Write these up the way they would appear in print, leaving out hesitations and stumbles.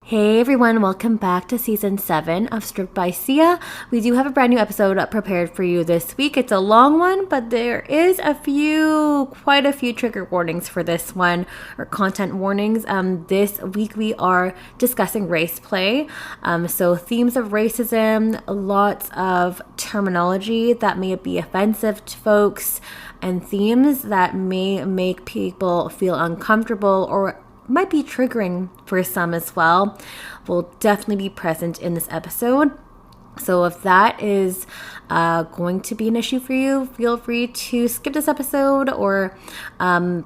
Hey everyone, welcome back to season 7 of Stripped by Sia. We do have a brand new episode prepared for you this week. It's a long one, but there is quite a few trigger warnings for this one, or content warnings. This week we are discussing race play. So themes of racism, lots of terminology that may be offensive to folks, and themes that may make people feel uncomfortable or might be triggering for some as well, will definitely be present in this episode. So if that is going to be an issue for you, feel free to skip this episode or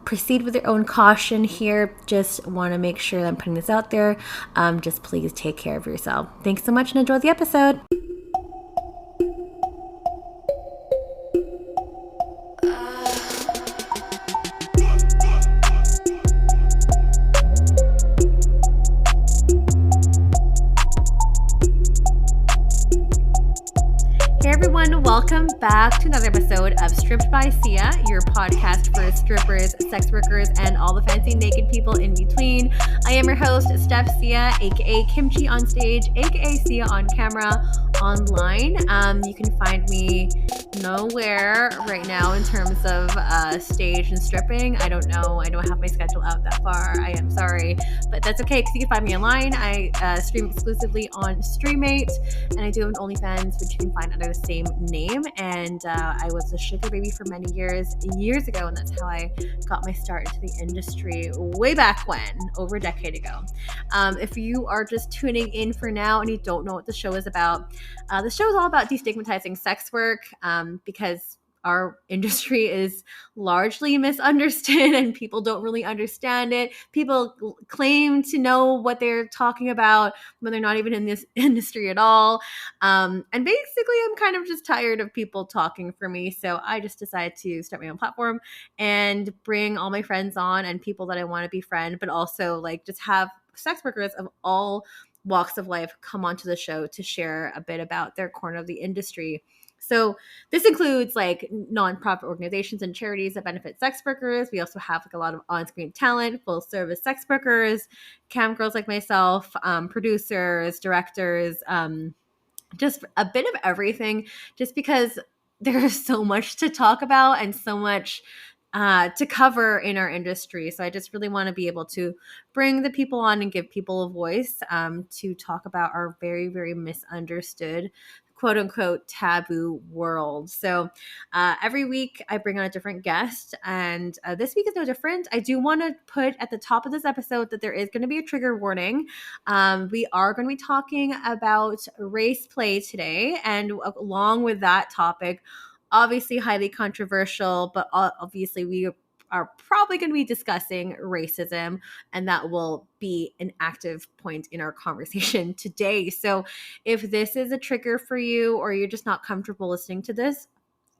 proceed with your own caution here. Just want to make sure that I'm putting this out there. Just please take care of yourself. Thanks so much and enjoy the episode. Welcome back to another episode of Stripped by Sia, your podcast for strippers, sex workers, and all the fancy naked people in between. I am your host, Steph Sia, aka Kimchi on stage, aka Sia on camera, online. You can find me nowhere right now in terms of stage and stripping. I don't know. I don't have my schedule out that far. I am sorry, but that's okay because you can find me online. I stream exclusively on Streammate, and I do have an OnlyFans, which you can find under the same name. And I was a sugar baby for many years ago, and that's how I got my start into the industry way back when, over a decade ago. If you are just tuning in for now and you don't know what the show is about, the show is all about destigmatizing sex work because our industry is largely misunderstood and people don't really understand it. People claim to know what they're talking about when they're not even in this industry at all. And basically, I'm kind of just tired of people talking for me. So I just decided to start my own platform and bring all my friends on and people that I want to befriend, but also like just have sex workers of all walks of life come onto the show to share a bit about their corner of the industry. So this includes like nonprofit organizations and charities that benefit sex workers. We also have like a lot of on-screen talent, full service sex workers, cam girls like myself, producers, directors, just a bit of everything, just because there's so much to talk about and so much to cover in our industry. So I just really want to be able to bring the people on and give people a voice to talk about our very, very misunderstood, quote unquote, taboo world. So every week I bring on a different guest, and this week is no different. I do want to put at the top of this episode that there is going to be a trigger warning. We are going to be talking about race play today, and along with that topic, obviously highly controversial, but obviously we are probably going to be discussing racism, and that will be an active point in our conversation today. So if this is a trigger for you or you're just not comfortable listening to this,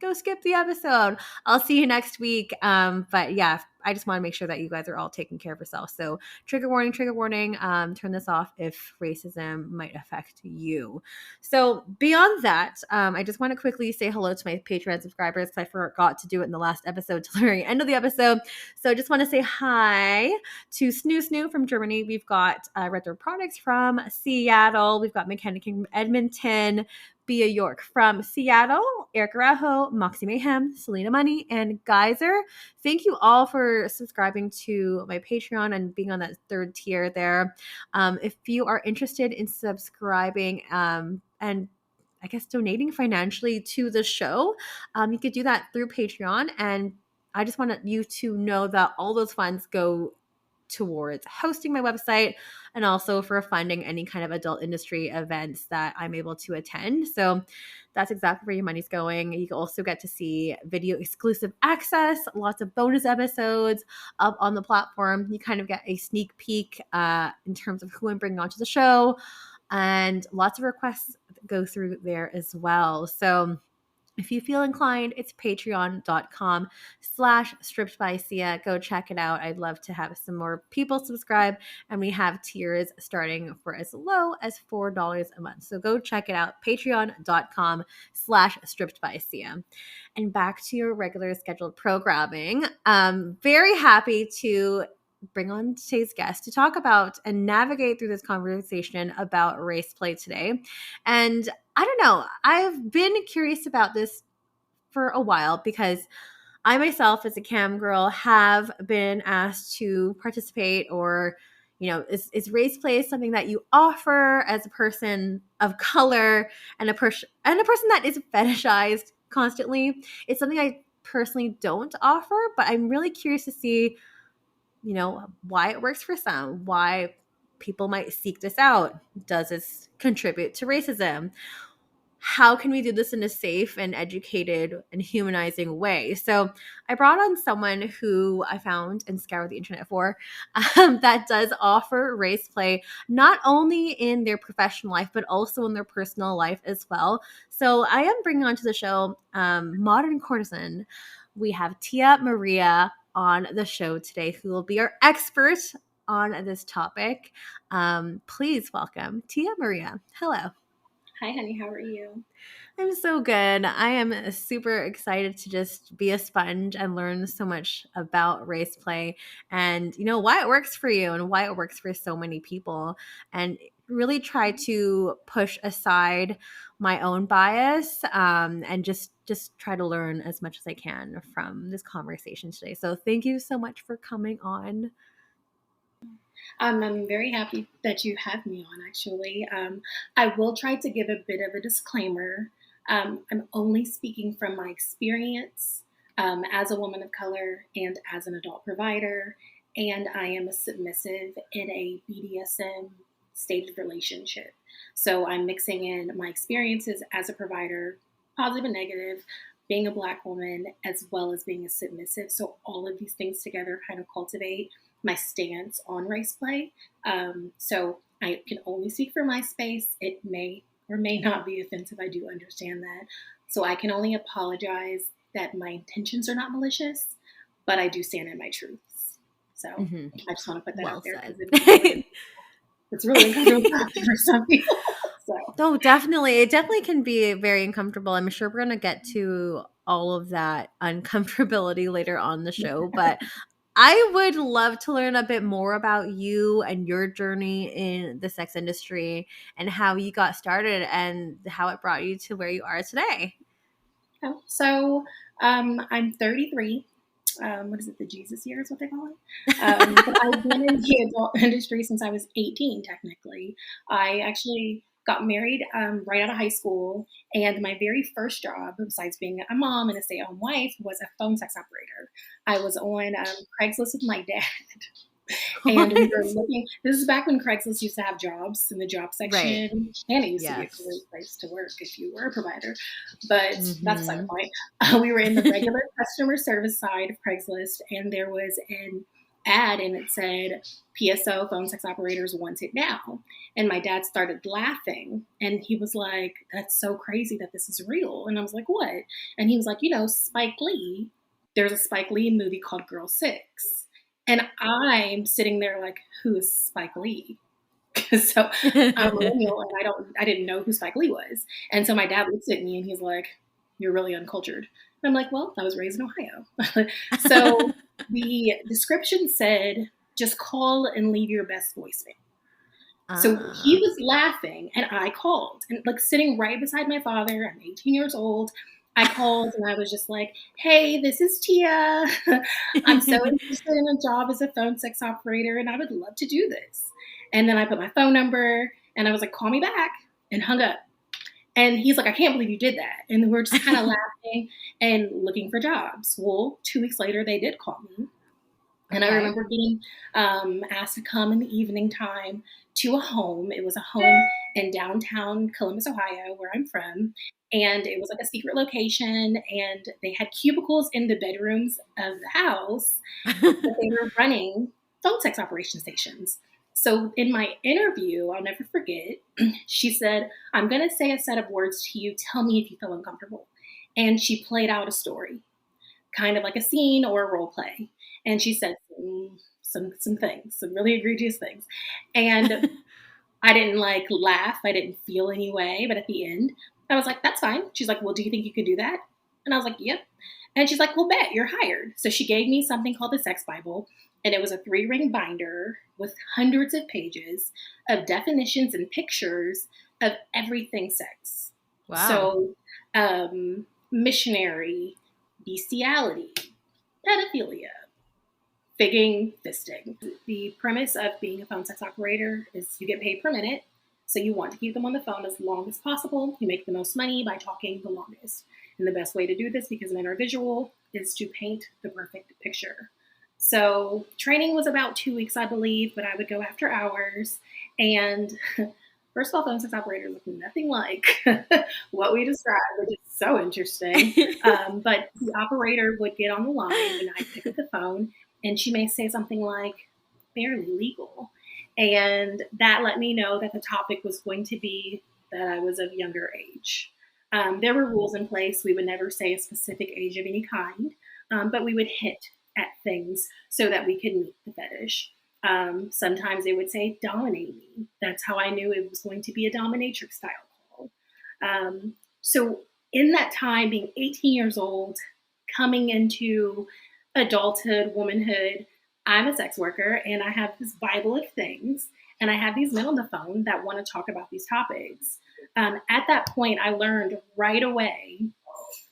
go skip the episode. I'll see you next week. But yeah, I just want to make sure that you guys are all taking care of yourself. So trigger warning, turn this off if racism might affect you. So beyond that, I just want to quickly say hello to my Patreon subscribers because I forgot to do it in the last episode till the very end of the episode. So I just want to say hi to Snoo from Germany. We've got Red Door Products from Seattle. We've got Mechanic from Edmonton, Bia York from Seattle, Eric Arajo, Moxie Mayhem, Selena Money, and Geyser. Thank you all for subscribing to my Patreon and being on that third tier there. If you are interested in subscribing and I guess donating financially to the show, you could do that through Patreon. And I just want you to know that all those funds go towards hosting my website and also for funding any kind of adult industry events that I'm able to attend. So that's exactly where your money's going. You can also get to see video exclusive access, lots of bonus episodes up on the platform. You kind of get a sneak peek in terms of who I'm bringing onto the show, and lots of requests go through there as well. So if you feel inclined, it's patreon.com/strippedbysia. Go check it out. I'd love to have some more people subscribe, and we have tiers starting for as low as $4 a month. So go check it out, patreon.com/strippedbysia. And back to your regular scheduled programming. Very happy to bring on today's guest to talk about and navigate through this conversation about race play today. And I don't know, I've been curious about this for a while because I myself, as a cam girl, have been asked to participate, or, is race play something that you offer as a person of color and a person that is fetishized constantly? It's something I personally don't offer, but I'm really curious to see, why it works for some, why people might seek this out. Does this contribute to racism? How can we do this in a safe and educated and humanizing way? So I brought on someone who I found and scoured the internet for, that does offer race play, not only in their professional life, but also in their personal life as well. So I am bringing onto the show modern courtesan. We have Tia Maria on the show today, who will be our expert on this topic. Please welcome Tia Maria. Hello. Hi, honey. How are you? I'm so good. I am super excited to just be a sponge and learn so much about race play and, why it works for you and why it works for so many people, and really try to push aside my own bias, and just try to learn as much as I can from this conversation today. So thank you so much for coming on. I'm very happy that you have me on, actually. I will try to give a bit of a disclaimer. I'm only speaking from my experience as a woman of color and as an adult provider, and I am a submissive in a BDSM stated relationship. So I'm mixing in my experiences as a provider, positive and negative, being a Black woman, as well as being a submissive. So all of these things together kind of cultivate my stance on race play. So I can only speak for my space. It may or may not be offensive. I do understand that. So I can only apologize that my intentions are not malicious, but I do stand in my truths. So I just want to put that out there because it's really uncomfortable for some people. So. Oh, definitely. It definitely can be very uncomfortable. I'm sure we're going to get to all of that uncomfortability later on the show, but I would love to learn a bit more about you and your journey in the sex industry and how you got started and how it brought you to where you are today. So I'm 33. What is it? The Jesus year is what they call it. But I've been in the adult industry since I was 18, technically. I actually got married right out of high school, and my very first job, besides being a mom and a stay-at-home wife, was a phone sex operator. I was on Craigslist with my dad. And we were looking, this is back when Craigslist used to have jobs in the job section, and it used to be a great place to work if you were a provider. But that's beside the point. We were in the regular customer service side of Craigslist, and there was an ad, and it said, PSO, phone sex operators wanted now. And my dad started laughing, and he was like, that's so crazy that this is real. And I was like, what? And he was like, Spike Lee, there's a Spike Lee movie called Girl 6. And I'm sitting there like, who is Spike Lee? So I'm a millennial, and I didn't know who Spike Lee was. And so my dad looks at me and he's like, you're really uncultured. And I'm like, well, I was raised in Ohio. So the description said, just call and leave your best voicemail. So he was laughing, and I called, and like sitting right beside my father. I'm 18 years old. I called and I was just like, hey, this is Tia. I'm so interested in a job as a phone sex operator, and I would love to do this. And then I put my phone number, and I was like, call me back, and hung up. And he's like, I can't believe you did that. And we're just kind of laughing and looking for jobs. Well, 2 weeks later, they did call me. And I remember getting asked to come in the evening time to a home. It was a home in downtown Columbus, Ohio, where I'm from. And it was like a secret location. And they had cubicles in the bedrooms of the house. But they were running phone sex operation stations. So in my interview, I'll never forget, she said, I'm going to say a set of words to you. Tell me if you feel uncomfortable. And she played out a story, kind of like a scene or a role play. And she said some things, some really egregious things. And I didn't like laugh. I didn't feel any way. But at the end, I was like, that's fine. She's like, well, do you think you could do that? And I was like, yep. And she's like, well, bet, you're hired. So she gave me something called the Sex Bible. And it was a 3-ring binder with hundreds of pages of definitions and pictures of everything sex. Wow. So, missionary, bestiality, pedophilia, figging, fisting. The premise of being a phone sex operator is you get paid per minute. So you want to keep them on the phone as long as possible. You make the most money by talking the longest. And the best way to do this, because men are visual, is to paint the perfect picture. So training was about 2 weeks, I believe, but I would go after hours. And first of all, phone sex operators look nothing like what we described, which is so interesting. But the operator would get on the line and I'd pick up the phone, and she may say something like, barely legal. And that let me know that the topic was going to be that I was of younger age. There were rules in place. We would never say a specific age of any kind, but we would hint at things so that we could meet the fetish. Sometimes they would say, dominate me. That's how I knew it was going to be a dominatrix style call. So in that time, being 18 years old, coming into adulthood, womanhood, I'm a sex worker and I have this Bible of things, and I have these men on the phone that want to talk about these topics. At that point, I learned right away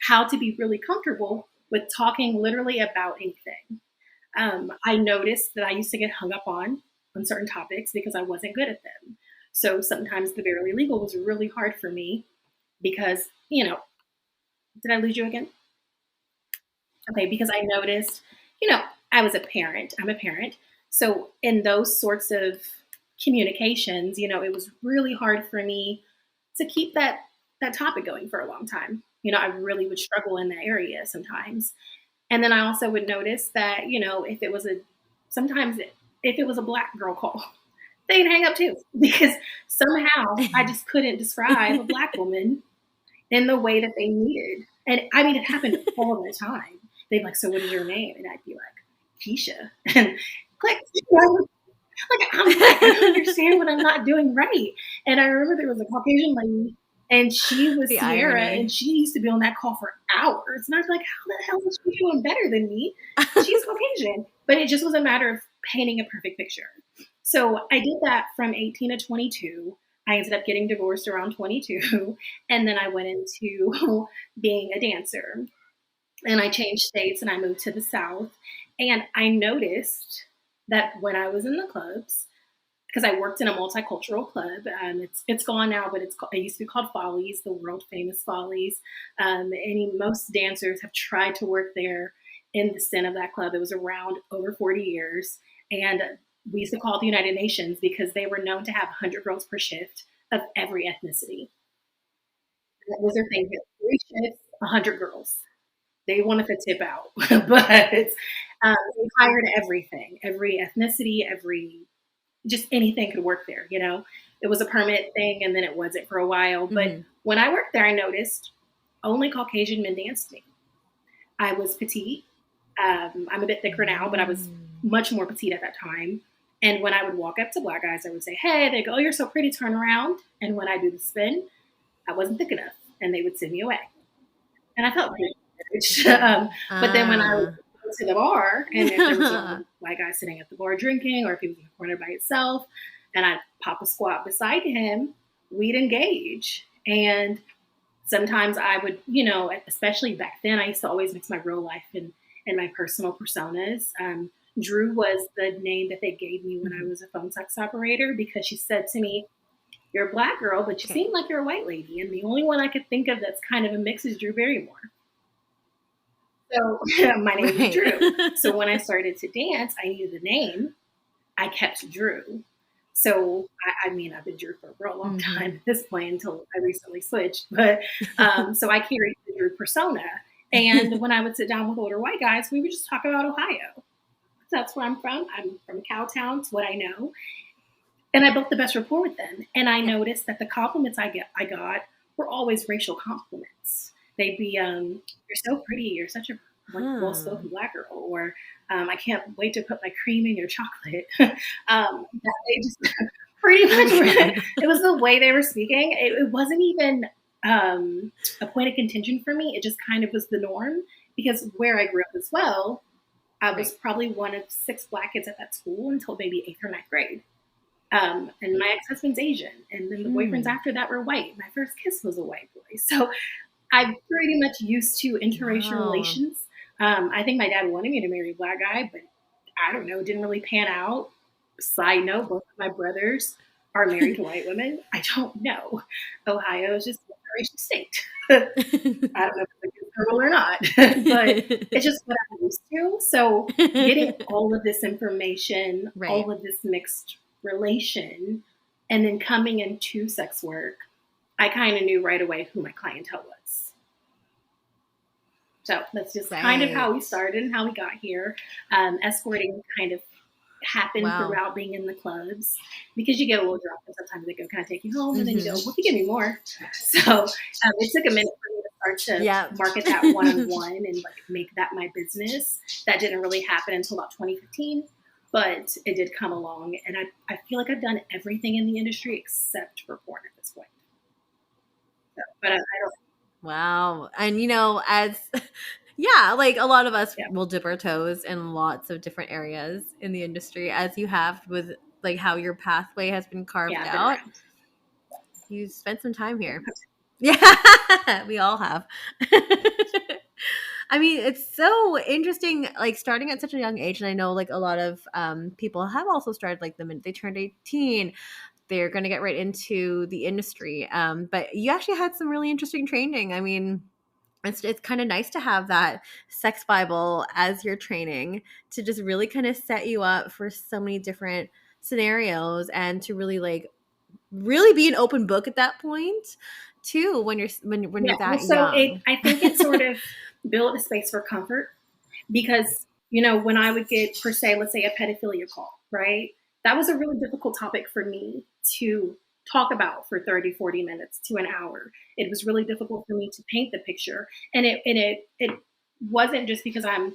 how to be really comfortable with talking literally about anything. I noticed that I used to get hung up on certain topics because I wasn't good at them. So sometimes the barely legal was really hard for me because, did I lose you again? Okay, because I noticed, I was a parent. I'm a parent. So in those sorts of communications, it was really hard for me to keep that topic going for a long time. I really would struggle in that area sometimes. And then I also would notice that, if it was a Black girl call, they'd hang up too, because somehow I just couldn't describe a Black woman in the way that they needed. And I mean, it happened all the time. They'd be like, so what is your name? And I'd be like, Keisha. And click. I don't understand what I'm not doing right. And I remember there was a Caucasian lady, and she was Sierra, and she used to be on that call for hours. And I was like, how the hell is she doing better than me? She's Caucasian. But it just was a matter of painting a perfect picture. So I did that from 18 to 22. I ended up getting divorced around 22. And then I went into being a dancer. And I changed states and I moved to the South. And I noticed that when I was in the clubs, because I worked in a multicultural club, it's gone now, but it used to be called Follies, the world famous Follies. Most dancers have tried to work there in the sin of that club. It was around over 40 years. And we used to call it the United Nations because they were known to have 100 girls per shift of every ethnicity. That was their thing. 3 shifts, 100 girls. They wanted to tip out, but they hired everything, every ethnicity, just anything could work there. It was a permit thing, and then it wasn't for a while. But when I worked there, I noticed only Caucasian men danced me. I was petite. I'm a bit thicker now, but I was much more petite at that time. And when I would walk up to Black guys, I would say, hey, they go, oh, you're so pretty, turn around. And when I do the spin, I wasn't thick enough, and they would send me away. And I felt pretty but then when I would go to the bar, and if there was a White guy sitting at the bar drinking, or if he was in the corner by himself, and I'd pop a squat beside him, we'd engage. And sometimes I would, especially back then, I used to always mix my real life and my personal personas. Drew was the name that they gave me when I was a phone sex operator, because she said to me, you're a Black girl, but you seem like you're a white lady. And the only one I could think of that's kind of a mix is Drew Barrymore. So my name is Drew. So when I started to dance, I needed a name. I kept Drew. So, I've been Drew for a real long time at this point until I recently switched. But so I carried the Drew persona. And when I would sit down with older white guys, we would just talk about Ohio. That's where I'm from. I'm from Cowtown. It's what I know. And I built the best rapport with them. And I noticed that the compliments I got were always racial compliments. They'd be, you're so pretty. You're such a well-spoken Black girl. Or I can't wait to put my cream in your chocolate. They just pretty much it was the way they were speaking. It wasn't even a point of contention for me. It just kind of was the norm, because where I grew up as well, I was probably one of 6 Black kids at that school until maybe 8th or 9th grade. And my ex-husband's Asian, and then the boyfriends after that were white. My first kiss was a white boy. So I'm pretty much used to interracial relations. I think my dad wanted me to marry a Black guy, but I don't know, it didn't really pan out. Side note, both of my brothers are married to white women. I don't know. Ohio is just an interracial state. I don't know if it's a rule or not, but it's just what I'm used to. So getting all of this information, all of this mixed relation, and then coming into sex work, I kind of knew right away who my clientele was. So that's just kind of how we started and how we got here. Escorting kind of happened throughout being in the clubs, because you get a little drunk and sometimes they go kind of take you home and then you go, well, if you give me more. So it took a minute for me to start to market that one-on-one and like make that my business. That didn't really happen until about 2015, but it did come along, and I feel like I've done everything in the industry except for porn at this point. So, but I don't. Wow. And as like a lot of us will dip our toes in lots of different areas in the industry, as you have with like how your pathway has been carved out. You spent some time here. Yeah, we all have. I mean, it's so interesting, like starting at such a young age. And I know like a lot of people have also started like the minute they turned 18. They're going to get right into the industry. But you actually had some really interesting training. I mean, it's kind of nice to have that sex Bible as your training to just really kind of set you up for so many different scenarios, and to really be an open book at that point too, when you're that young. I think it sort of built a space for comfort, because when I would get, per se, let's say a pedophilia call, right? That was a really difficult topic for me to talk about for 30, 40 minutes to an hour. It was really difficult for me to paint the picture. And it wasn't just because I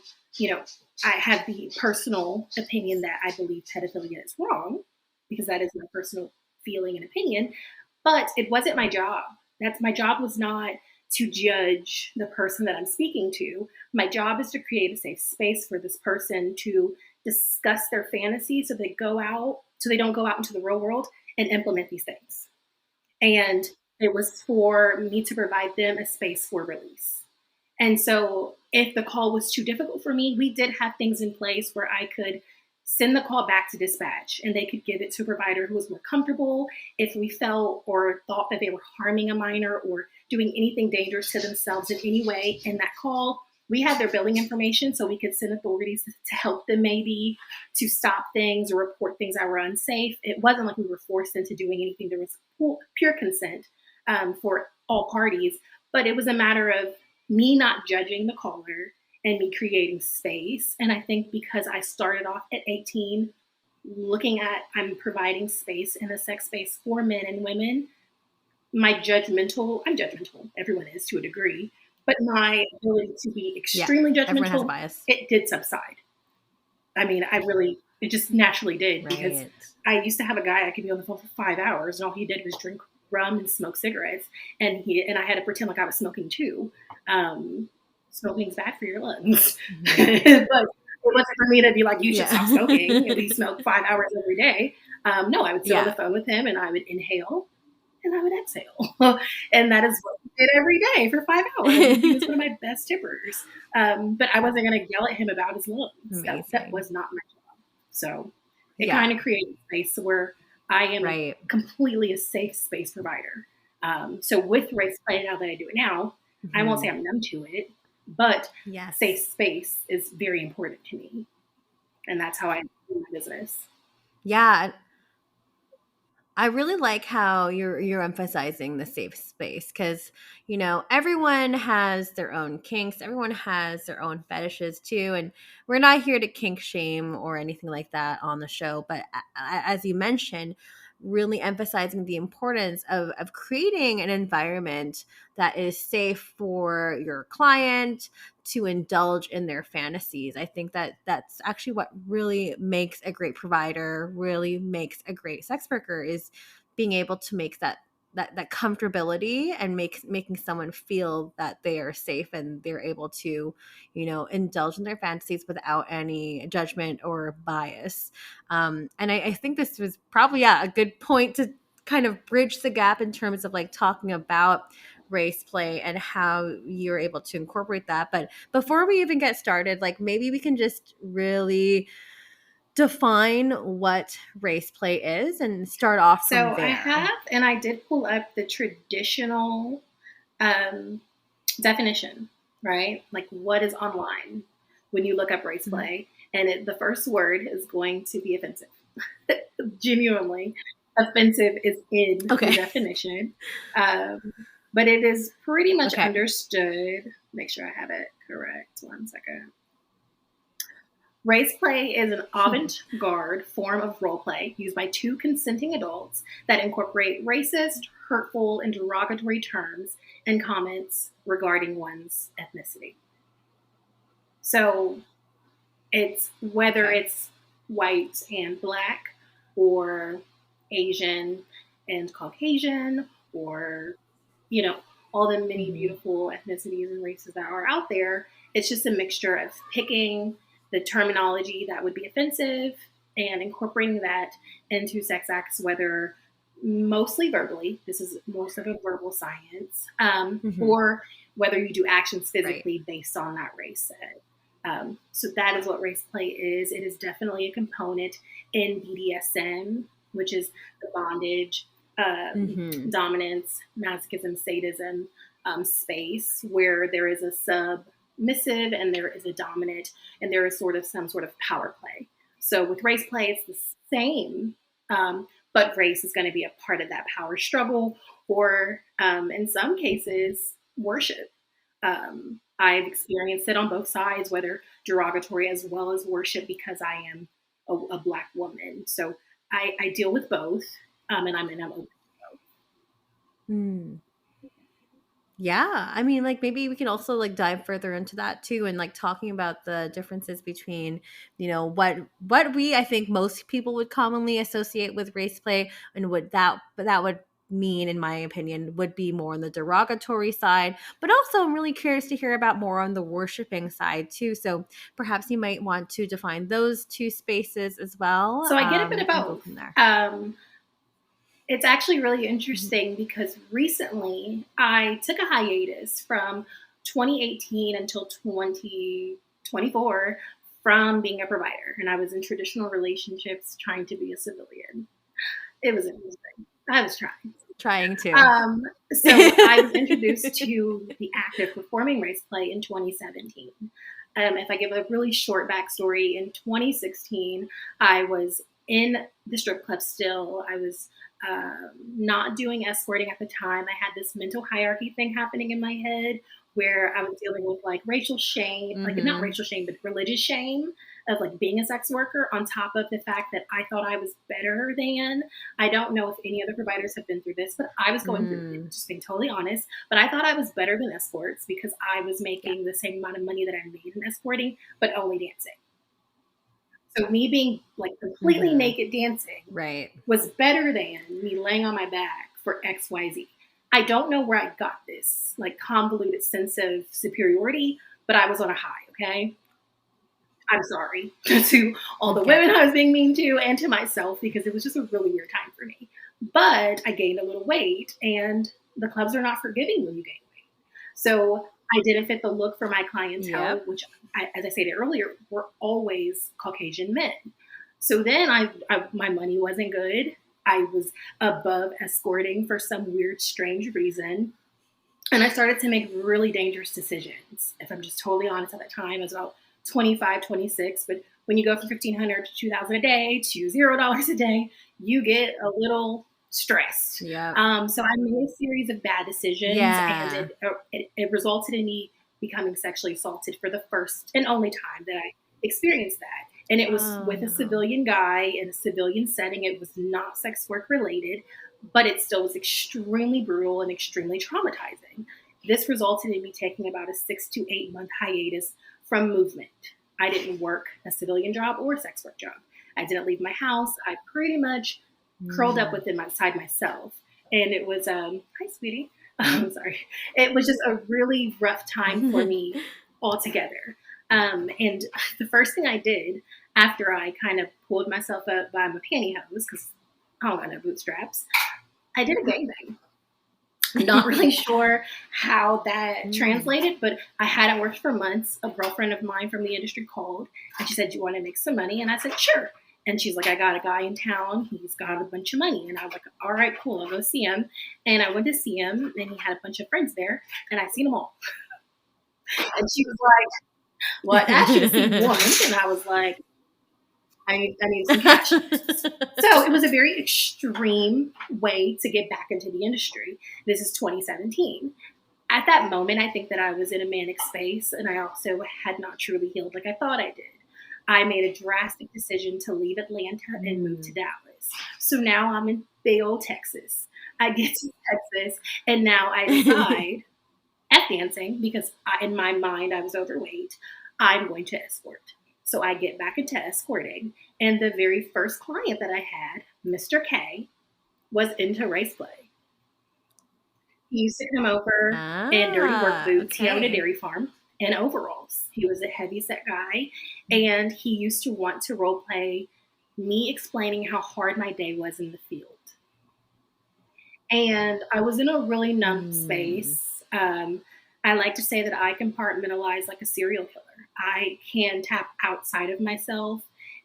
have the personal opinion that I believe pedophilia is wrong, because that is my personal feeling and opinion, but it wasn't my job. My job was not to judge the person that I'm speaking to. My job is to create a safe space for this person to discuss their fantasies, so they don't go out into the real world and implement these things. And it was for me to provide them a space for release. And so if the call was too difficult for me, we did have things in place where I could send the call back to dispatch and they could give it to a provider who was more comfortable. If we felt or thought that they were harming a minor or doing anything dangerous to themselves in any way in that call, we had their billing information, so we could send authorities to help them, maybe to stop things or report things that were unsafe. It wasn't like we were forced into doing anything. There was pure consent for all parties, but it was a matter of me not judging the caller and me creating space. And I think because I started off at 18, looking at I'm providing space in a sex space for men and women, I'm judgmental, everyone is to a degree, but my ability to be extremely judgmental, everyone has a bias. It did subside. I mean, it just naturally did, because I used to have a guy I could be on the phone for 5 hours and all he did was drink rum and smoke cigarettes, and I had to pretend like I was smoking too. Smoking's bad for your lungs, but it wasn't for me to be like, you should stop smoking if you smoke 5 hours every day. No, I would sit on the phone with him and I would inhale and I would exhale. And that is what we did every day for 5 hours. He was one of my best tippers. But I wasn't going to yell at him about his lungs. That was not my job. So it kind of created a space where I am completely a safe space provider. So with race play, now that I do it now, I won't say I'm numb to it, but safe space is very important to me. And that's how I do my business. Yeah. I really like how you're emphasizing the safe space, because everyone has their own kinks, everyone has their own fetishes too, and we're not here to kink shame or anything like that on the show. But as you mentioned, really emphasizing the importance of creating an environment that is safe for your client to indulge in their fantasies. I think that's actually what really makes a great provider, really makes a great sex worker, is being able to make that that comfortability and making someone feel that they are safe and they're able to, indulge in their fantasies without any judgment or bias. And I think this was probably, a good point to kind of bridge the gap in terms of like talking about race play and how you're able to incorporate that. But before we even get started, like maybe we can just really define what race play is and start off So from there. I have, and I did pull up the traditional definition, right? Like what is online when you look up race play, and the first word is going to be offensive. Genuinely, offensive is in the definition, but it is pretty much understood. Make sure I have it correct. 1 second. Race play is an avant-garde form of role play used by two consenting adults that incorporate racist, hurtful, and derogatory terms and comments regarding one's ethnicity. So it's whether it's white and black, or Asian and Caucasian, or, all the many beautiful ethnicities and races that are out there. It's just a mixture of picking the terminology that would be offensive and incorporating that into sex acts, whether mostly verbally, this is most of a verbal science, or whether you do actions physically based on that race set. So that is what race play is. It is definitely a component in BDSM, which is the bondage, dominance, masochism, sadism space, where there is a submissive and there is a dominant, and there is some sort of power play. So with race play, it's the same, but race is going to be a part of that power struggle, or in some cases, worship. I've experienced it on both sides, whether derogatory as well as worship, because I am a Black woman. So I deal with both, and I'm open to both. Yeah, I mean, like maybe we can also like dive further into that too, and like talking about the differences between, what I think most people would commonly associate with race play, and what that would mean, in my opinion, would be more on the derogatory side. But also, I'm really curious to hear about more on the worshiping side too. So perhaps you might want to define those two spaces as well. So I get a bit of both. Go from there. It's actually really interesting because recently I took a hiatus from 2018 until 2024 from being a provider. And I was in traditional relationships trying to be a civilian. It was interesting. I was trying to. So I was introduced to the act of performing race play in 2017. If I give a really short backstory, in 2016, I was in the strip club still. I was not doing escorting at the time. I had this mental hierarchy thing happening in my head where I was dealing with like racial shame, like not racial shame, but religious shame of like being a sex worker, on top of the fact that I thought I was better than. I don't know if any other providers have been through this, but I was going through it, just being totally honest. But I thought I was better than escorts because I was making the same amount of money that I made in escorting, but only dancing. So me being like completely naked dancing was better than me laying on my back for XYZ. I don't know where I got this like convoluted sense of superiority, but I was on a high, okay? I'm sorry to all the women I was being mean to and to myself, because it was just a really weird time for me. But I gained a little weight, and the clubs are not forgiving when you gain weight. So I didn't fit the look for my clientele, which, as I stated earlier, were always Caucasian men. So then my money wasn't good. I was above escorting for some weird, strange reason. And I started to make really dangerous decisions. If I'm just totally honest, at that time, I was about 25, 26. But when you go from $1,500 to $2,000 a day to $0 a day, you get a little stressed. So I made a series of bad decisions, and it resulted in me becoming sexually assaulted for the first and only time that I experienced that. And it was with a civilian guy in a civilian setting. It was not sex work related, but it still was extremely brutal and extremely traumatizing. This resulted in me taking about a 6 to 8 month hiatus from movement. I didn't work a civilian job or a sex work job. I didn't leave my house. I pretty much curled up within inside myself. And it was, hi, sweetie. I'm sorry. It was just a really rough time for me altogether. And the first thing I did after I kind of pulled myself up by my pantyhose, because I don't got no bootstraps, I did a gangbang. I'm not really sure how that translated, but I hadn't worked for months. A girlfriend of mine from the industry called and she said, "Do you want to make some money?" And I said, "Sure." And she's like, "I got a guy in town. He's got a bunch of money." And I was like, "All right, cool. I'll go see him." And I went to see him and he had a bunch of friends there and I seen them all. And she was like, "Well, I asked you to see one." And I was like, I need some cash. So it was a very extreme way to get back into the industry. This is 2017. At that moment, I think that I was in a manic space and I also had not truly healed like I thought I did. I made a drastic decision to leave Atlanta and move to Dallas. So now I'm in Bayonne, Texas. I get to Texas and now I decide at dancing, because in my mind I was overweight, I'm going to escort. So I get back into escorting. And the very first client that I had, Mr. K, was into race play. He used to come over in dirty work boots. Okay. He owned a dairy farm and overalls. He was a heavy set guy. And he used to want to role play me explaining how hard my day was in the field. And I was in a really numb space. I like to say that I compartmentalize like a serial killer. I can tap outside of myself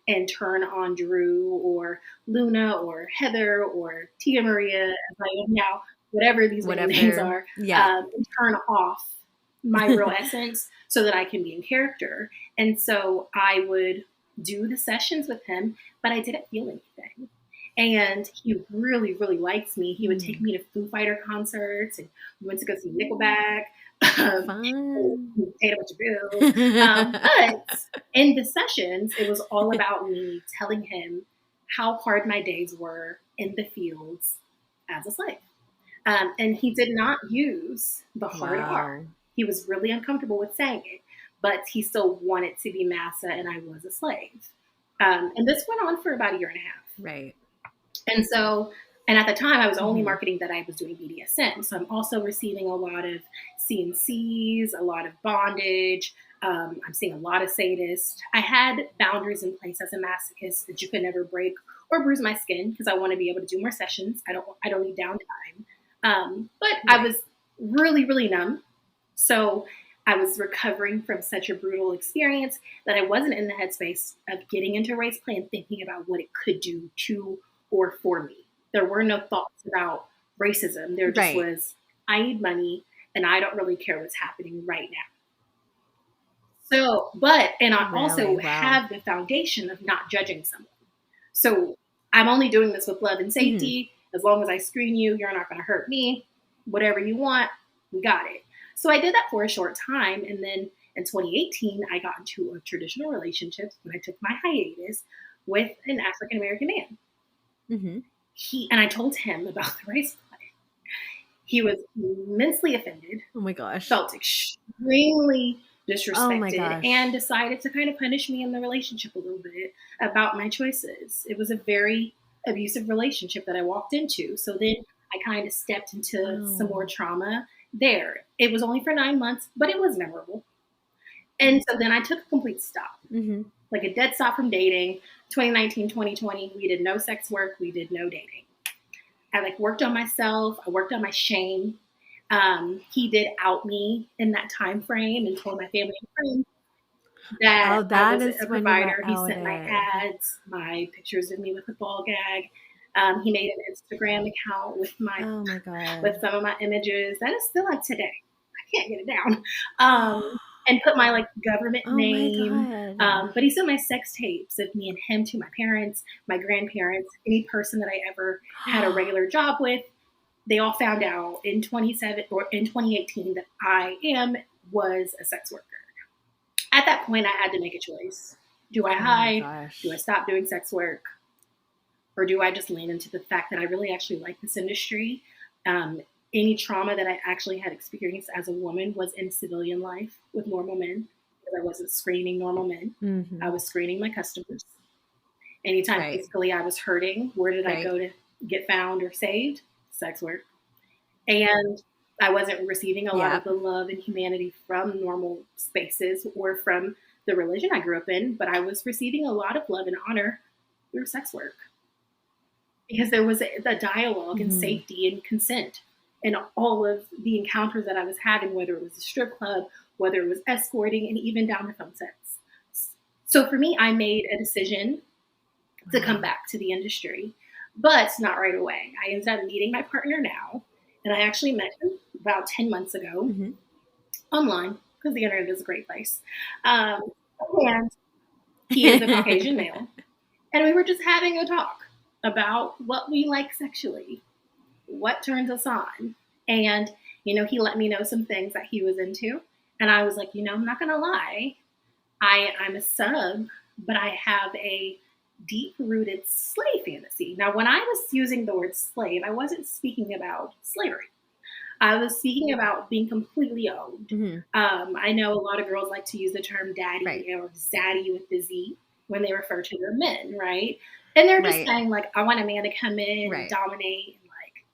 and turn on Drew or Luna or Heather or Tia Maria, as I am now, whatever these names are, and turn off my real essence so that I can be in character. And so I would do the sessions with him, but I didn't feel anything. And he really, really likes me. He would take me to Foo Fighter concerts, and we went to go see Nickelback. He paid a bunch of bills. But in the sessions, it was all about me telling him how hard my days were in the fields as a slave. And he did not use the hard R. He was really uncomfortable with saying it, but he still wanted to be massa, and I was a slave. And this went on for about a year and a half. Right. And so, and at the time I was only marketing that I was doing BDSM. So I'm also receiving a lot of CNCs, a lot of bondage. I'm seeing a lot of sadists. I had boundaries in place as a masochist that you could never break or bruise my skin because I want to be able to do more sessions. I don't need downtime. But I was really, really numb. So I was recovering from such a brutal experience that I wasn't in the headspace of getting into race play and thinking about what it could do to or for me. There were no thoughts about racism. There just was, I need money and I don't really care what's happening right now. So, and I also have the foundation of not judging someone. So I'm only doing this with love and safety. As long as I screen you, you're not going to hurt me. Whatever you want, we got it. So I did that for a short time. And then in 2018, I got into a traditional relationship when I took my hiatus with an African-American man. And I told him about the race play. He was immensely offended. Oh my gosh. Felt extremely disrespected and decided to kind of punish me in the relationship a little bit about my choices. It was a very abusive relationship that I walked into. So then I kind of stepped into some more trauma there. It was only for 9 months, but it was memorable. And so then I took a complete stop, like a dead stop from dating. 2019, 2020, we did no sex work. We did no dating. I worked on myself. I worked on my shame. He did out me in that time frame and told my family and friends that I was a provider. He sent my ads, my pictures of me with a ball gag. He made an Instagram account with with some of my images. That is still up today. I can't get it down. And put my government name. But he sent my sex tapes of me and him to my parents, my grandparents, any person that I ever had a regular job with. They all found out in 2018 that I was a sex worker. At that point, I had to make a choice. Do I hide? Do I stop doing sex work? Or do I just lean into the fact that I really actually like this industry? Any trauma that I actually had experienced as a woman was in civilian life with normal men. Because I wasn't screening normal men. I was screening my customers. Anytime physically I was hurting, where did I go to get found or saved? sex work. And I wasn't receiving a lot of the love and humanity from normal spaces or from the religion I grew up in, but I was receiving a lot of love and honor through sex work. Because there was a dialogue and safety and consent in all of the encounters that I was having, whether it was a strip club, whether it was escorting, and even down to phone sex. So for me, I made a decision to come back to the industry, but not right away. I ended up meeting my partner now, and I actually met him about 10 months ago online, because the internet is a great place. And he is a Caucasian male, and we were just having a talk about what we like sexually, what turns us on. And, you know, he let me know some things that he was into. And I was like, you know, I'm not going to lie. I'm a sub, but I have a deep-rooted slave fantasy. Now, when I was using the word slave, I wasn't speaking about slavery. I was speaking about being completely owned. I know a lot of girls like to use the term daddy or zaddy with the Z when they refer to their men, right? And they're just saying, like, I want a man to come in and dominate and, like,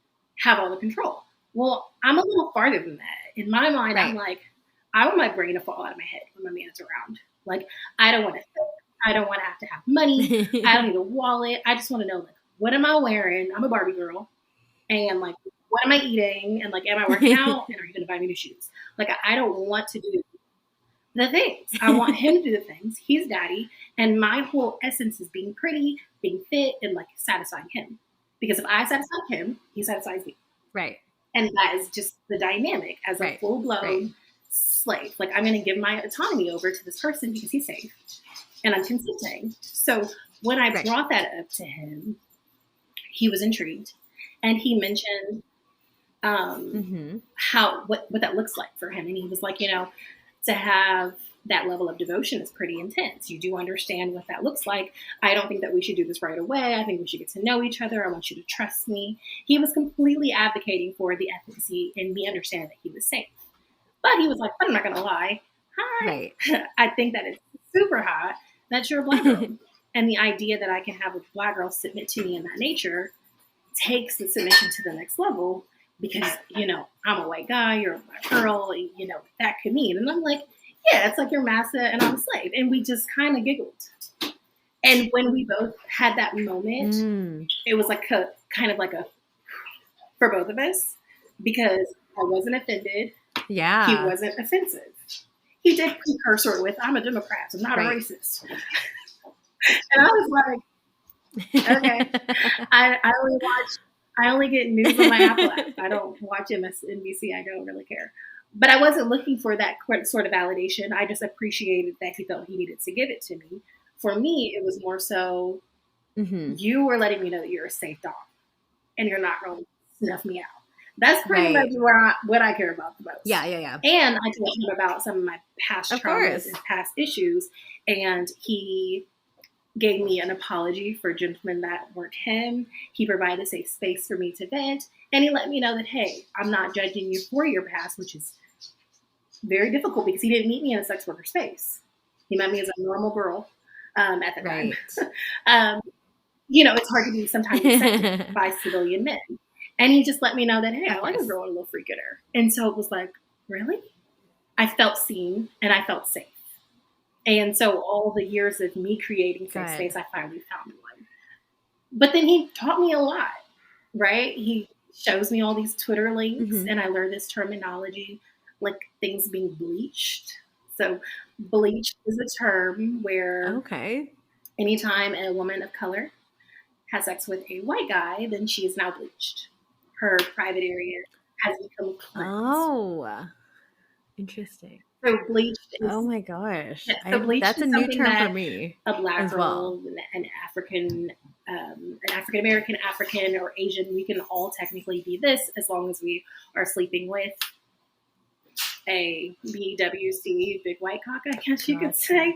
have all the control. Well, I'm a little farther than that. In my mind, I'm like, I want my brain to fall out of my head when my man's around. Like, I don't want to think. I don't want to have money. I don't need a wallet. I just want to know, like, what am I wearing? I'm a Barbie girl. And, like, what am I eating? And, like, am I working out? And are you going to buy me new shoes? Like, I don't want to do the things. I want him to do the things. He's daddy. And my whole essence is being pretty, being fit, and, like, satisfying him. Because if I satisfy him, he satisfies me. Right. And that is just the dynamic as a full-blown slave. Like, I'm going to give my autonomy over to this person because he's safe. And I'm consenting. So when I brought that up to him, he was intrigued. And he mentioned what that looks like for him. And he was like, you know, to have that level of devotion is pretty intense. You do understand what that looks like. I don't think that we should do this right away. I think we should get to know each other. I want you to trust me. He was completely advocating for the efficacy and me understanding that he was safe. But he was like, but I'm not going to lie. Hi. I think that it's super hot that you're a black girl. And the idea that I can have a black girl submit to me in that nature takes the submission to the next level because, you know, I'm a white guy, you're a black girl, you know, that could mean. And I'm like, yeah, it's like you're massa and I'm a slave. And we just kind of giggled. And when we both had that moment, it was like kind of like a, for both of us, because I wasn't offended. Yeah. He wasn't offensive. He did precursor with, I'm a Democrat, I'm not a racist. And I was like, okay. I only get news on my Apple app. I don't watch MSNBC. I don't really care. But I wasn't looking for that sort of validation. I just appreciated that he felt he needed to give it to me. For me, it was more so, you were letting me know that you're a safe dog and you're not going to snuff me out. That's pretty much what I care about the most. Yeah. And I told him about some of my past traumas and past issues. And he gave me an apology for gentlemen that weren't him. He provided a safe space for me to vent. And he let me know that, hey, I'm not judging you for your past, which is very difficult because he didn't meet me in a sex worker space. He met me as a normal girl at the time. You know, it's hard to be sometimes accepted by civilian men. And he just let me know that, hey, I like a girl with a little freak in her. And so it was like, really? I felt seen and I felt safe. And so all the years of me creating safe space, I finally found one. But then he taught me a lot, right? He shows me all these Twitter links and I learned this terminology, like things being bleached. So bleached is a term where anytime a woman of color has sex with a white guy, then she is now bleached. Her private area has become cleansed. Oh, interesting. So bleached is, oh my gosh. So bleached that's a new term for me. A black girl, well. an African American, African, or Asian, we can all technically be this as long as we are sleeping with a BWC, big white cock, I guess you could say,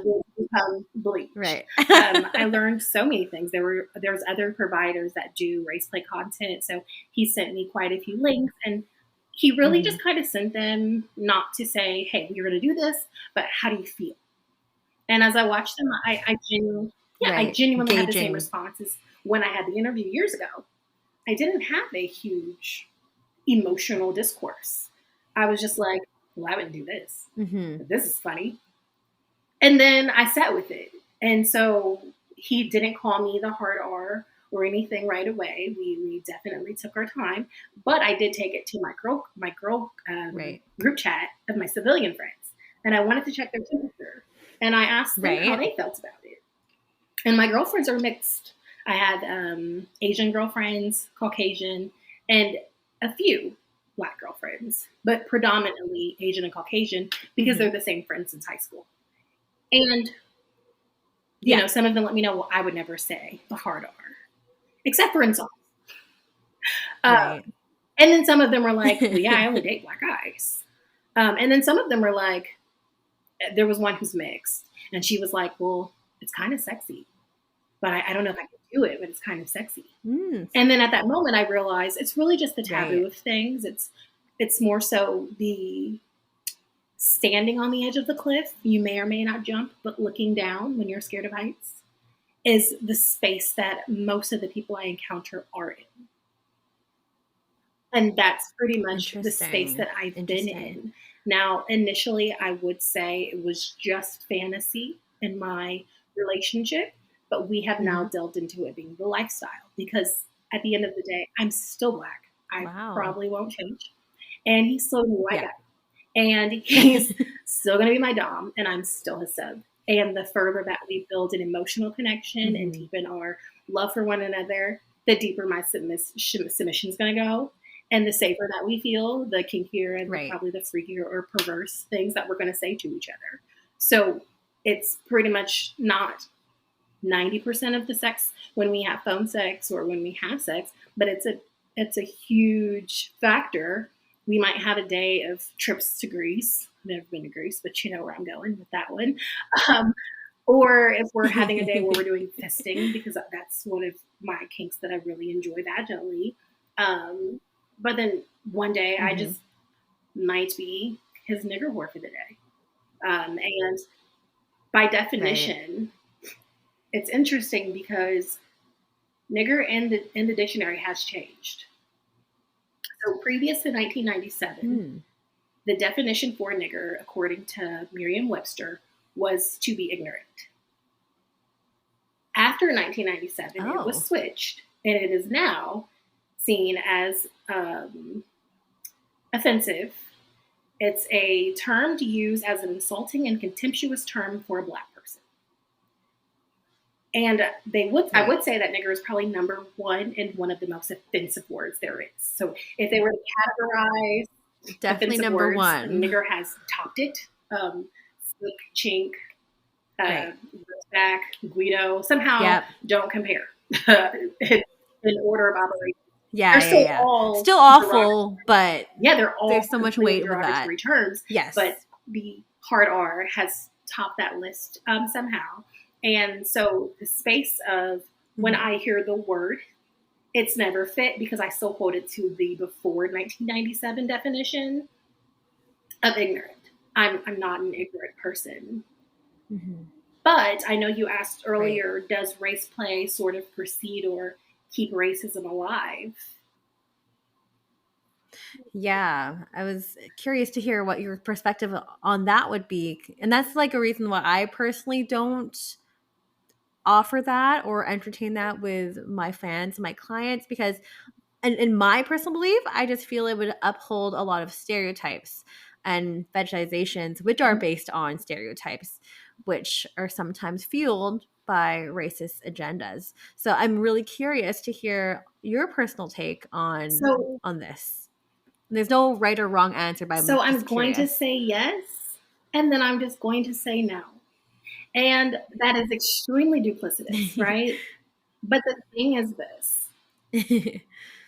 will become bleached. Right. I learned so many things. There's other providers that do race play content. So he sent me quite a few links and he really just kind of sent them not to say, hey, we're going to do this, but how do you feel? And as I watched them, I genuinely had the same responses when I had the interview years ago. I didn't have a huge emotional discourse. I was just like, well, I wouldn't do this. Mm-hmm. But this is funny. And then I sat with it. And so he didn't call me the hard R or anything right away. We definitely took our time, but I did take it to my girl Right. group chat of my civilian friends, and I wanted to check their temperature, and I asked them how Right. they felt about it. And my girlfriends are mixed. I had Asian girlfriends, Caucasian, and a few Black girlfriends, but predominantly Asian and Caucasian because they're the same friends since high school. And you know, some of them let me know, well, I would never say the hard R, except for in songs. Right. And then some of them were like, well, yeah, I only date Black guys. And then some of them were like, there was one who's mixed, and she was like, well, it's kind of sexy, but I don't know if I can do it, but it's kind of sexy. Mm. And then at that moment, I realized it's really just the taboo Right. of things. It's more so the standing on the edge of the cliff. You may or may not jump, but looking down when you're scared of heights is the space that most of the people I encounter are in. And that's pretty much the space that I've been in. Now, initially, I would say it was just fantasy in my relationship, but we have now delved into it being the lifestyle because at the end of the day, I'm still Black. I probably won't change. And he's still a new white guy. And he's still going to be my dom, and I'm still his sub. And the further that we build an emotional connection and deepen our love for one another, the deeper my submission is going to go. And the safer that we feel, the kinkier and probably the freakier or perverse things that we're going to say to each other. So it's pretty much not 90% of the sex when we have phone sex or when we have sex, but it's a huge factor. We might have a day of trips to Greece. I've never been to Greece, but you know where I'm going with that one. Or if we're having a day where we're doing fisting, because that's one of my kinks that I really enjoy vaginally. But then one day I just might be his nigger whore for the day. And by definition, it's interesting because nigger in the dictionary has changed. So previous to 1997, the definition for nigger, according to Merriam-Webster, was to be ignorant. After 1997, it was switched, and it is now seen as offensive. It's a term to use as an insulting and contemptuous term for a Black person. And I would say that nigger is probably number one and one of the most offensive words there is. So if they were to categorize definitely number words, one, nigger has topped it. Slick, chink, back, Guido, somehow don't compare in order of operation. They're still awful, but they're all there's so much weight with that. Terms, but the hard R has topped that list somehow. And so the space of when I hear the word, it's never fit because I still quote it to the before 1997 definition of ignorant. I'm not an ignorant person. But I know you asked earlier, does race play sort of precede or keep racism alive? Yeah, I was curious to hear what your perspective on that would be. And that's like a reason why I personally don't offer that or entertain that with my fans, my clients, because in my personal belief, I just feel it would uphold a lot of stereotypes and fetishizations, which are based on stereotypes, which are sometimes fueled by racist agendas. So I'm really curious to hear your personal take on this. There's no right or wrong answer, but I'm going to say yes, and then I'm just going to say no. And that is extremely duplicitous, right? But the thing is this.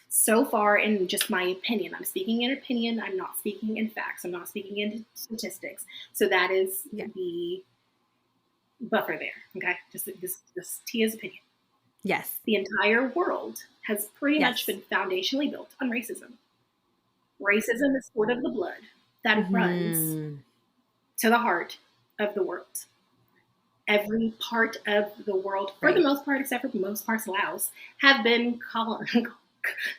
So far, in just my opinion, I'm speaking in opinion. I'm not speaking in facts. I'm not speaking in statistics. So that is the buffer there. Okay, just Tia's opinion. Yes, the entire world has pretty much been foundationally built on racism. Racism is sort of the blood that runs to the heart of the world. Every part of the world, for the most part, except for most parts of Laos, have been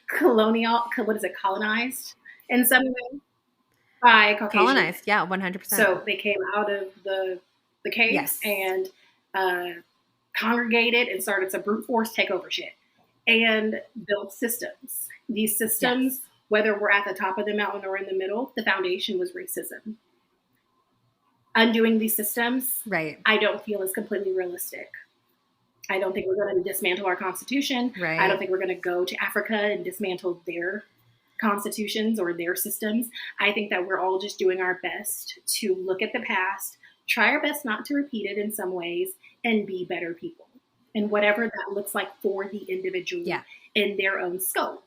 colonized in some way by Caucasian men. Colonized. Yeah, 100%. So they came out of the caves and congregated and started some brute force takeover shit and built systems. These systems, whether we're at the top of the mountain or in the middle, the foundation was racism. Undoing these systems, I don't feel is completely realistic. I don't think we're going to dismantle our constitution. I don't think we're going to go to Africa and dismantle their constitutions or their systems. I think that we're all just doing our best to look at the past, try our best not to repeat it in some ways, and be better people. And whatever that looks like for the individual in their own scope.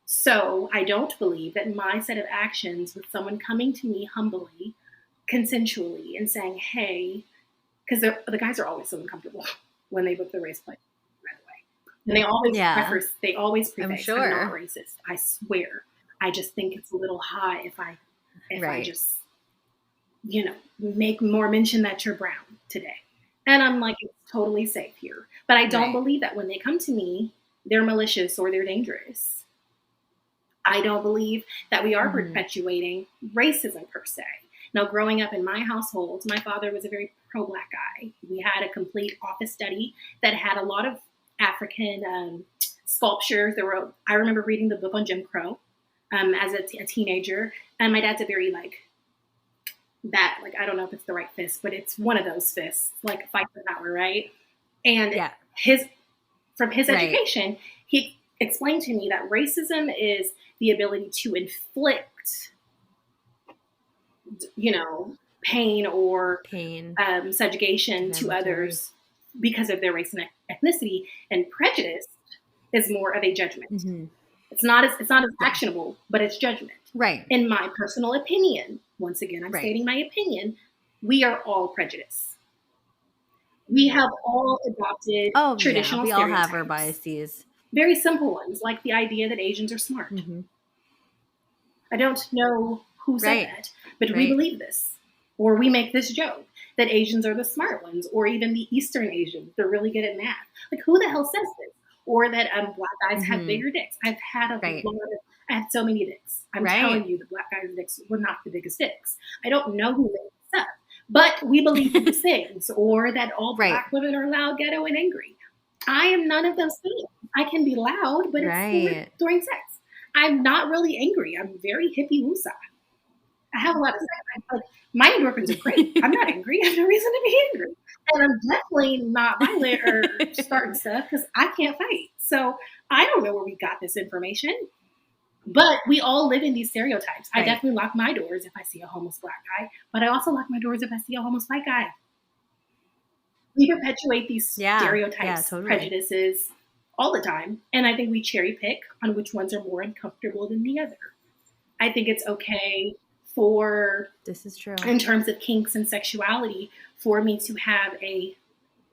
So I don't believe that my set of actions with someone coming to me humbly, consensually, and saying, hey, because the guys are always so uncomfortable when they book the race play, by the way. And they always preface, I'm not racist. I swear. I just think it's a little high if I just, make more mention that you're brown today. And I'm like, it's totally safe here. But I don't believe that when they come to me, they're malicious or they're dangerous. I don't believe that we are perpetuating racism per se. Now, growing up in my household, my father was a very pro-Black guy. We had a complete office study that had a lot of African sculptures. I remember reading the book on Jim Crow as a teenager. And my dad's a very I don't know if it's the right fist, but it's one of those fists, like fight for power, right? And from his education, he explained to me that racism is the ability to inflict, pain or subjugation to others because of their race and ethnicity, and prejudice is more of a judgment. Mm-hmm. It's not as actionable, but it's judgment. Right. In my personal opinion, once again, I'm stating my opinion, we are all prejudiced. We have all adopted traditional we stereotypes. all have our biases. Very simple ones, like the idea that Asians are smart. Mm-hmm. I don't know who said that, but we believe this. Or we make this joke that Asians are the smart ones, or even the Eastern Asians, they're really good at math. Like, who the hell says this? Or that Black guys have bigger dicks. I've had I had so many dicks. I'm telling you, the Black guys' dicks were not the biggest dicks. I don't know who made this up, but we believe these things. Or that all Black women are loud, ghetto, and angry. I am none of those things. I can be loud, but it's during sex. I'm not really angry. I'm very hippie woosah. I have a lot of sex. My endorphins are great. I'm not angry. I have no reason to be angry. And I'm definitely not violent or starting stuff because I can't fight. So I don't know where we got this information. But we all live in these stereotypes. I definitely lock my doors if I see a homeless Black guy. But I also lock my doors if I see a homeless white guy. We perpetuate these stereotypes, prejudices all the time. And I think we cherry pick on which ones are more uncomfortable than the other. I think it's okay this is true. In terms of kinks and sexuality, for me to have a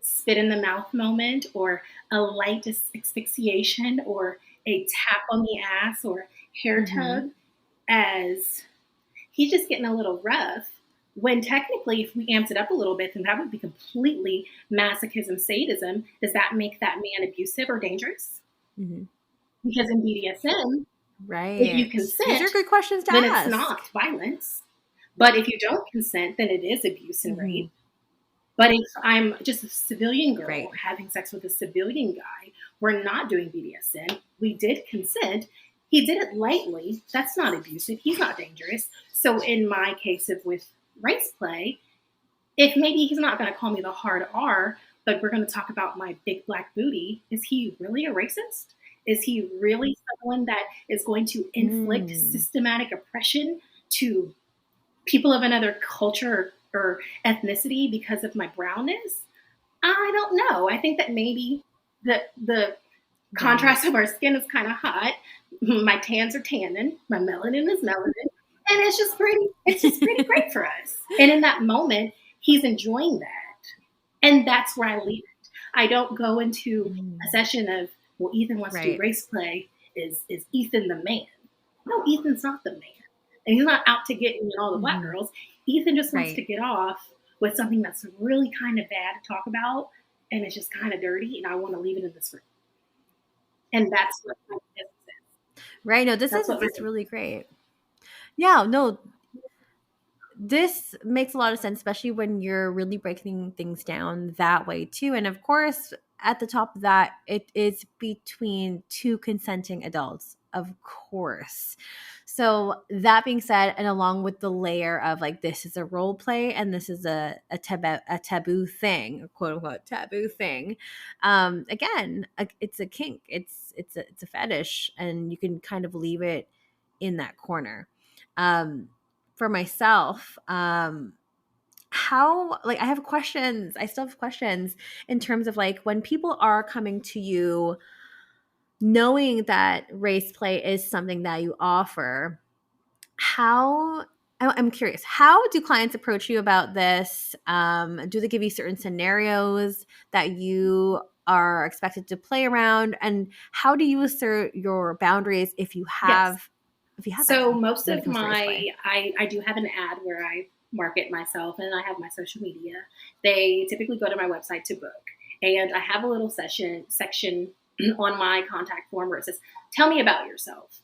spit in the mouth moment or a light asphyxiation or a tap on the ass or hair tug as he's just getting a little rough. When technically, if we amped it up a little bit, then that would be completely masochism, sadism. Does that make that man abusive or dangerous? Mm-hmm. Because in BDSM, if you consent, these are good questions to then ask. It's not violence. But if you don't consent, then it is abuse and rape. But if I'm just a civilian girl having sex with a civilian guy, we're not doing BDSM. We did consent. He did it lightly. That's not abusive. He's not dangerous. So in my case with race play, if maybe he's not going to call me the hard R, but we're going to talk about my big Black booty, is he really a racist? Is he really someone that is going to inflict systematic oppression to people of another culture or ethnicity because of my brownness? I don't know. I think that maybe the contrast of our skin is kind of hot. My tans are tannin. My melanin is melanin. And it's just pretty great for us. And in that moment, he's enjoying that. And that's where I leave it. I don't go into a session of, well, Ethan wants to do race play. Is Ethan the man? No, Ethan's not the man. And he's not out to get all the Black girls. Ethan just wants to get off with something that's really kind of bad to talk about. And it's just kind of dirty. And I want to leave it in this room. And that's what my business is. Right. No, this That's is what just really great. Yeah, no, this makes a lot of sense, especially when you're really breaking things down that way too. And of course, at the top of that, it is between two consenting adults, of course. So that being said, and along with the layer of like this is a role play and this is a taboo thing, a quote unquote taboo thing. Again, it's a kink, it's a fetish, and you can kind of leave it in that corner. For myself, how, like, I have questions, I still have questions in terms of like when people are coming to you knowing that race play is something that you offer, how, I'm curious, how do clients approach you about this? Do they give you certain scenarios that you are expected to play around, and how do you assert your boundaries if you Yes. have So any most when it of comes to race play? I do have an ad where I market myself and I have my social media. They typically go to my website to book. And I have a little section on my contact form where it says, tell me about yourself.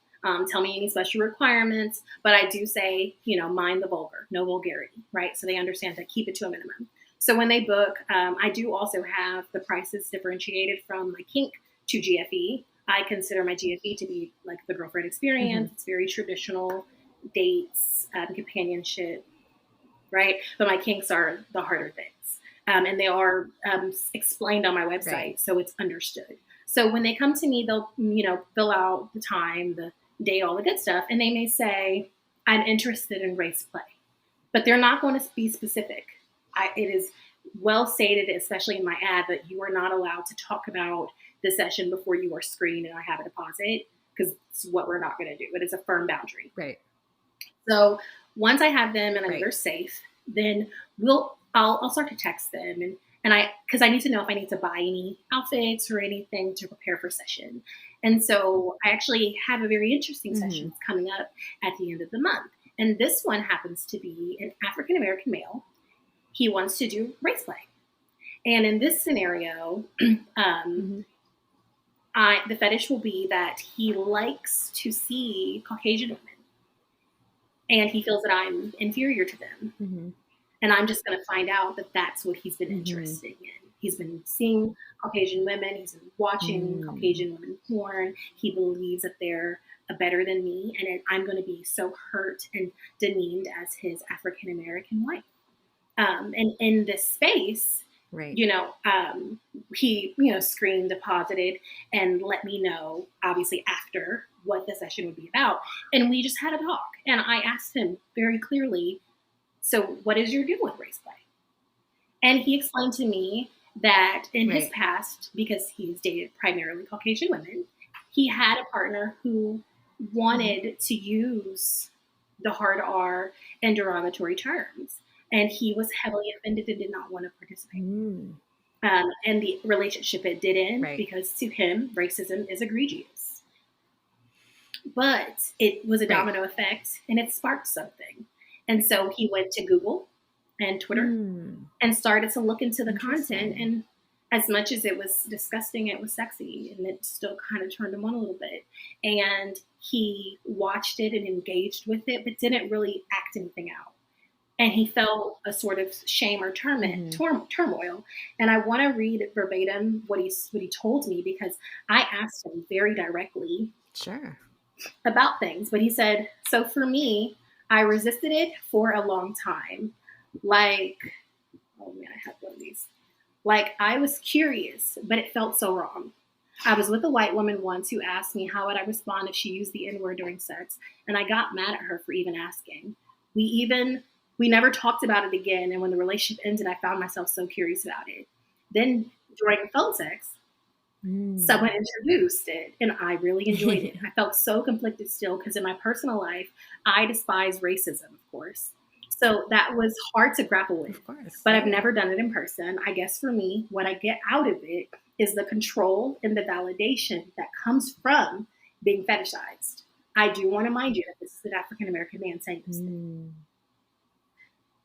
Tell me any special requirements. But I do say, mind the vulgar, no vulgarity, right? So they understand to keep it to a minimum. So when they book, I do also have the prices differentiated from my kink to GFE. I consider my GFE to be like the girlfriend experience. Mm-hmm. It's very traditional dates, companionship, right? But my kinks are the harder things. And they are explained on my website, Right. so it's understood. So when they come to me, they'll, fill out the time, the date, all the good stuff, and they may say, I'm interested in race play. But they're not going to be specific. It is well stated, especially in my ad, that you are not allowed to talk about the session before you are screened and I have a deposit, because it's what we're not going to do. It is a firm boundary. Right. So once I have them and I know Right. they're safe, then I'll start to text them because I need to know if I need to buy any outfits or anything to prepare for session. And so I actually have a very interesting session that's coming up at the end of the month. And this one happens to be an African American male. He wants to do race play. And in this scenario, the fetish will be that he likes to see Caucasian women. And he feels that I'm inferior to them. Mm-hmm. And I'm just going to find out that that's what he's been interested in. He's been seeing Caucasian women. He's been watching Caucasian women porn. He believes that they're better than me. And I'm going to be so hurt and demeaned as his African American wife. And in this space, Right. He, screened, deposited, and let me know, obviously, after what the session would be about. And we just had a talk. And I asked him very clearly, so what is your deal with race play? And he explained to me that in his past, because he's dated primarily Caucasian women, he had a partner who wanted to use the hard R and derogatory terms. And he was heavily offended and did not want to participate. And the relationship it did end because to him, racism is egregious. But it was a domino effect and it sparked something. And so he went to Google and Twitter and started to look into the content. And as much as it was disgusting, it was sexy, and it still kind of turned him on a little bit. And he watched it and engaged with it, but didn't really act anything out. And he felt a sort of shame or turmoil. And I want to read verbatim what he told me, because I asked him very directly about things. But he said, so for me, I resisted it for a long time. Like, oh man, I have one of these. Like, I was curious, but it felt so wrong. I was with a white woman once who asked me how would I respond if she used the N-word during sex, and I got mad at her for even asking. We never talked about it again, and when the relationship ended, I found myself so curious about it. Then during phone sex, someone introduced it, and I really enjoyed it. I felt so conflicted still, because in my personal life, I despise racism, of course. So that was hard to grapple with, but I've never done it in person. I guess for me, what I get out of it is the control and the validation that comes from being fetishized. I do want to mind you that this is an African-American man saying this thing.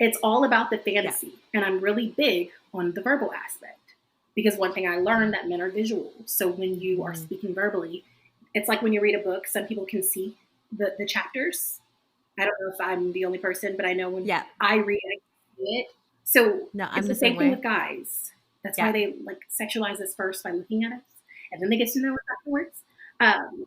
It's all about the fantasy, and I'm really big on the verbal aspect, because one thing I learned that men are visual. So when you are speaking verbally, it's like when you read a book, some people can see the chapters. I don't know if I'm the only person, but I know when Yeah. I read, I see it. So No, it's I'm the the same same thing way. with guys. That's why Yeah. they like sexualize us first by looking at us, and then they get to know us afterwards. Um,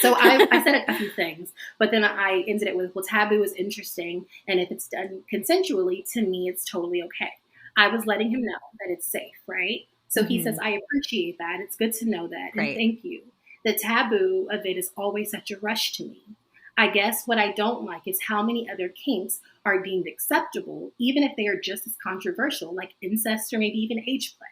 so I said a few things, but then I ended it with, well, taboo is interesting, and if it's done consensually, to me, it's totally okay. I was letting him know that it's safe, right? So he says, Mhm. I appreciate that. It's good to know that, and Right. thank you. The taboo of it is always such a rush to me. I guess what I don't like is how many other kinks are deemed acceptable, even if they are just as controversial, like incest or maybe even age play.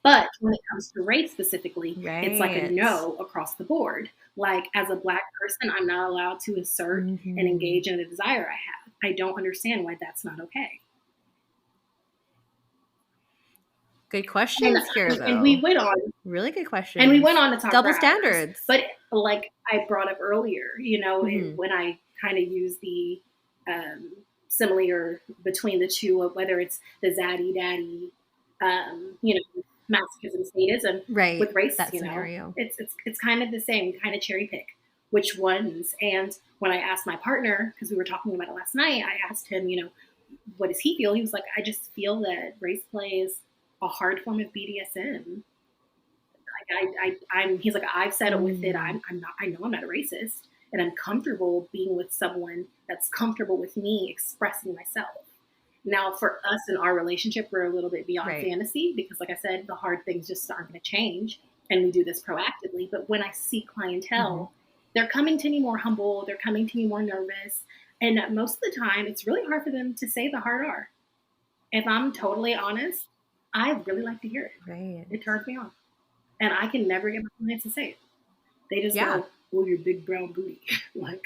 But when it comes to race specifically, it's like a Right. no across the board. Like, as a Black person, I'm not allowed to assert and Mhm. engage in a desire I have. I don't understand why that's not okay. Good And, questions here, and we though. went on Really good and we went questions. on to talk for Double hours. standards. But like I brought up earlier, Mhm. when I kind of use the um, simile or between the two of whether it's the zaddy daddy, masochism, sadism Right. with race, That scenario. it's kind of the same, kind of cherry pick which ones. And when I asked my partner, because we were talking about it last night, I asked him, what does he feel? He was like, I just feel that race play is a hard form of BDSM. He's like, I've settled with it. Mm. I'm not, I know I'm not a racist, and I'm comfortable being with someone that's comfortable with me expressing myself. Now, for us in our relationship, we're a little bit beyond Right. fantasy because, like I said, the hard things just aren't going to change, and we do this proactively. But when I see Mhm. clientele, they're coming to me more humble, they're coming to me more nervous, and most of the time, it's really hard for them to say the hard R. If I'm totally honest, I really like to hear it. Right. It turns me on. And I can never get my clients to say it. They just Yeah. go, "Oh, your big brown booty." like,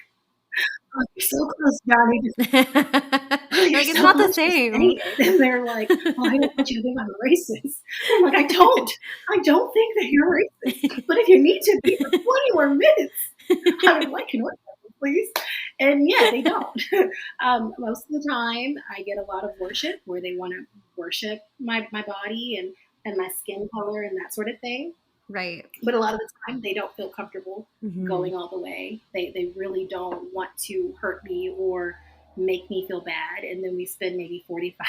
oh, you're so close, Johnny. Oh, you're Like, it's so not the close to same. saying it. And they're like, "Oh, I don't want you to think I'm a racist." I'm like, I don't think that you're racist. But if you need to be for 20 more minutes, I would like an orgasm, please. And yeah, they don't. Most of the time, I get a lot of worship where they want to worship my body and my skin color and that sort of thing. Right. But a lot of the time they don't feel comfortable Mhm. going all the way. They really don't want to hurt me or make me feel bad. And then we spend maybe 45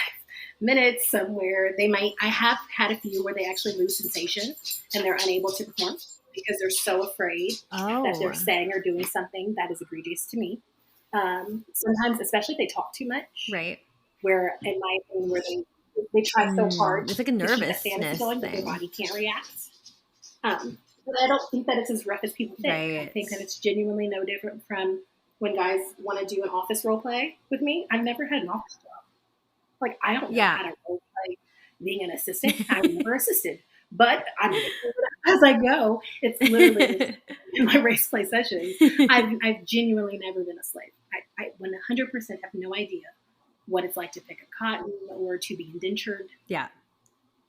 minutes somewhere. I have had a few where they actually lose sensation and they're unable to perform because they're so afraid that they're Oh. saying or doing something that is egregious to me. Sometimes, especially if they talk too much, Right. where in my opinion, where they try so hard It's like a to keep that fantasy nervousness going, but their thing. body can't react. But I don't think that it's as rough as people think. I Right. think that it's genuinely no different from when guys want to do an office role play with me. I've never had an office job. Like, I don't know Yeah. how to role play being an assistant. I've never assisted, but I'm making it up as I go. It's literally just in my race play sessions. I've genuinely never been a slave. I 100% have no idea what it's like to pick a cotton or to be indentured. Yeah.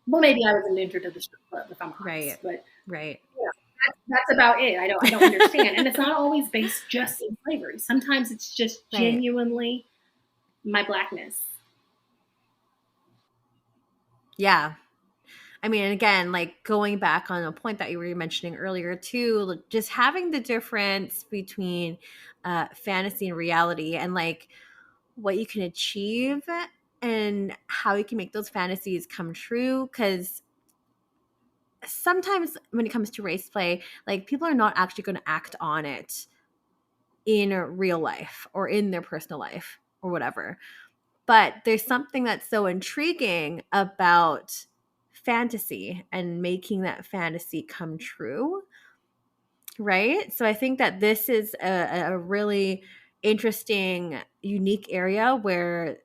Well, maybe I was indentured to the strip club if I'm honest, Right. but Right. that's about it. I don't understand, and it's not always based just in slavery. Sometimes it's just Right. genuinely my blackness. Yeah. I mean, again, like going back on a point that you were mentioning earlier too, like, just having the difference between fantasy and reality, and like what you can achieve and how you can make those fantasies come true. Because sometimes when it comes to race play, like people are not actually going to act on it in real life or in their personal life or whatever. But there's something that's so intriguing about fantasy and making that fantasy come true, right? So I think that this is a really interesting, unique area where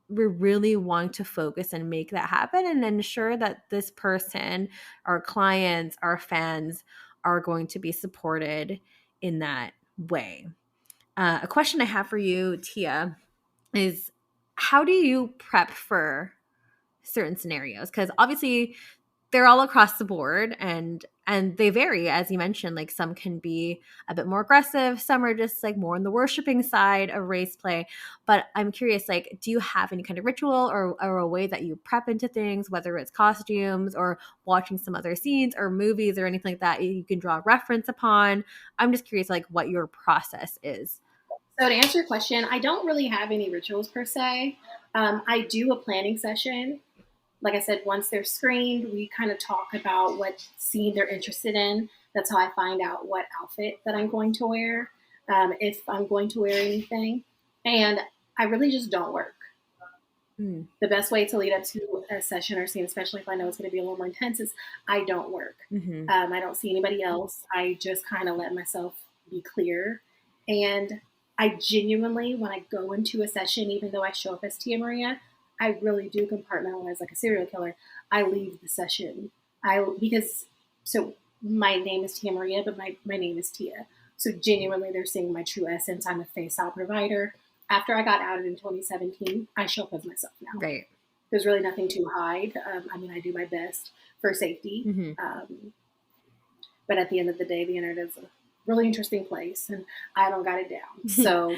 we really want to focus and make that happen and ensure that this person, our clients, our fans are going to be supported in that way. A question I have for you, Tia, is how do you prep for certain scenarios? Because obviously they're all across the board, and they vary, as you mentioned. Like, some can be a bit more aggressive, some are just like more on the worshiping side of race play. But I'm curious, like, do you have any kind of ritual or a way that you prep into things, whether it's costumes or watching some other scenes or movies or anything like that you can draw reference upon? I'm just curious, like, what your process is. So to answer your question, I don't really have any rituals per se. I do a planning session. Like I said, once they're screened, we kind of talk about what scene they're interested in. That's how I find out what outfit that I'm going to wear, if I'm going to wear anything. And I really just don't work. The best way to lead up to a session or scene, especially if I know it's going to be a little more intense, is I don't work. I don't see anybody else. I just kind of let myself be clear. And I genuinely, when I go into a session, even though I show up as Tia Maria, I really do compartmentalize like a serial killer. I leave the session. So my name is Tia Maria, but my name is Tia. So genuinely, they're seeing my true essence. I'm a face-out provider. After I got outed in 2017, I show up as myself now. Right. There's really nothing to hide. I mean, I do my best for safety. But at the end of the day, the internet is a really interesting place, and I don't got it down. So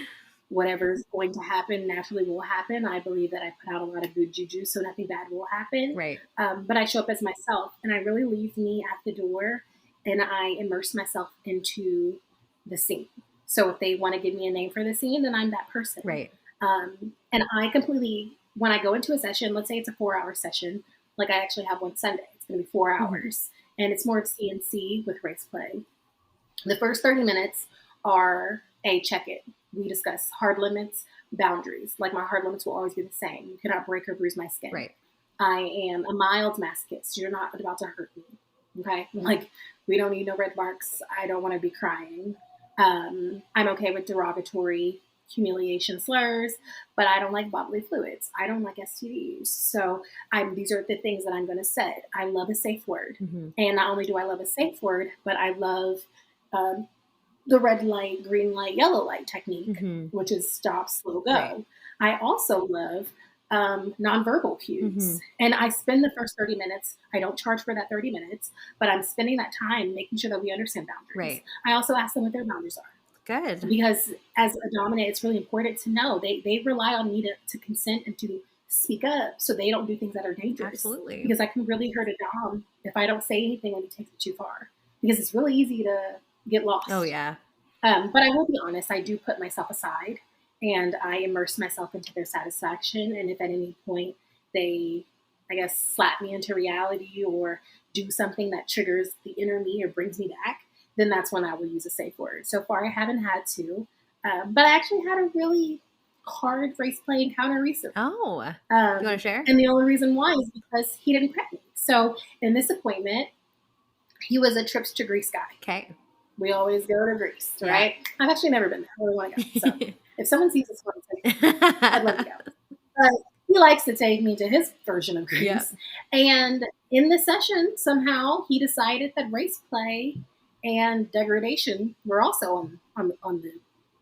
whatever's going to happen naturally will happen. I believe that I put out a lot of good juju, so nothing bad will happen. Right. But I show up as myself, and I really leave me at the door, and I immerse myself into the scene. So if they want to give me a name for the scene, then I'm that person. Right. And I completely, when I go into a session, let's say it's a 4-hour session, like I actually have one Sunday, it's going to be 4 hours, and it's more of CNC with race play. The first 30 minutes are a check-in. We discuss hard limits, boundaries. Like, my hard limits will always be the same. You cannot break or bruise my skin. Right. I am a mild masochist. You're not about to hurt me. Okay? Like, we don't need no red marks. I don't want to be crying. I'm okay with derogatory humiliation slurs, but I don't like bodily fluids. I don't like STDs. So these are the things that I'm going to say. I love a safe word. And not only do I love a safe word, but I love the red light, green light, yellow light technique, which is stop, slow, go. Right. I also love nonverbal cues. And I spend the first 30 minutes. I don't charge for that 30 minutes, but I'm spending that time making sure that we understand boundaries. Right. I also ask them what their boundaries are. Good. Because as a dominant, it's really important to know they rely on me to consent and to speak up so they don't do things that are dangerous. Absolutely. Because I can really hurt a dom if I don't say anything when he takes it too far. Because it's really easy to get lost. Oh, yeah. But I will be honest, I do put myself aside. And I immerse myself into their satisfaction. And if at any point they, I guess, slap me into reality or do something that triggers the inner me or brings me back, then that's when I will use a safe word. So far, I haven't had to. But I actually had a really hard race play encounter recently. Oh, you want to share? And the only reason why is because he didn't prep me. So in this appointment, he was a trips to Greece guy. Okay. We always go to Greece, right? I've actually never been there. I really want to go. So if someone sees this one, I'd love to go. But he likes to take me to his version of Greece. Yeah. And in the session, somehow he decided that race play and degradation were also on the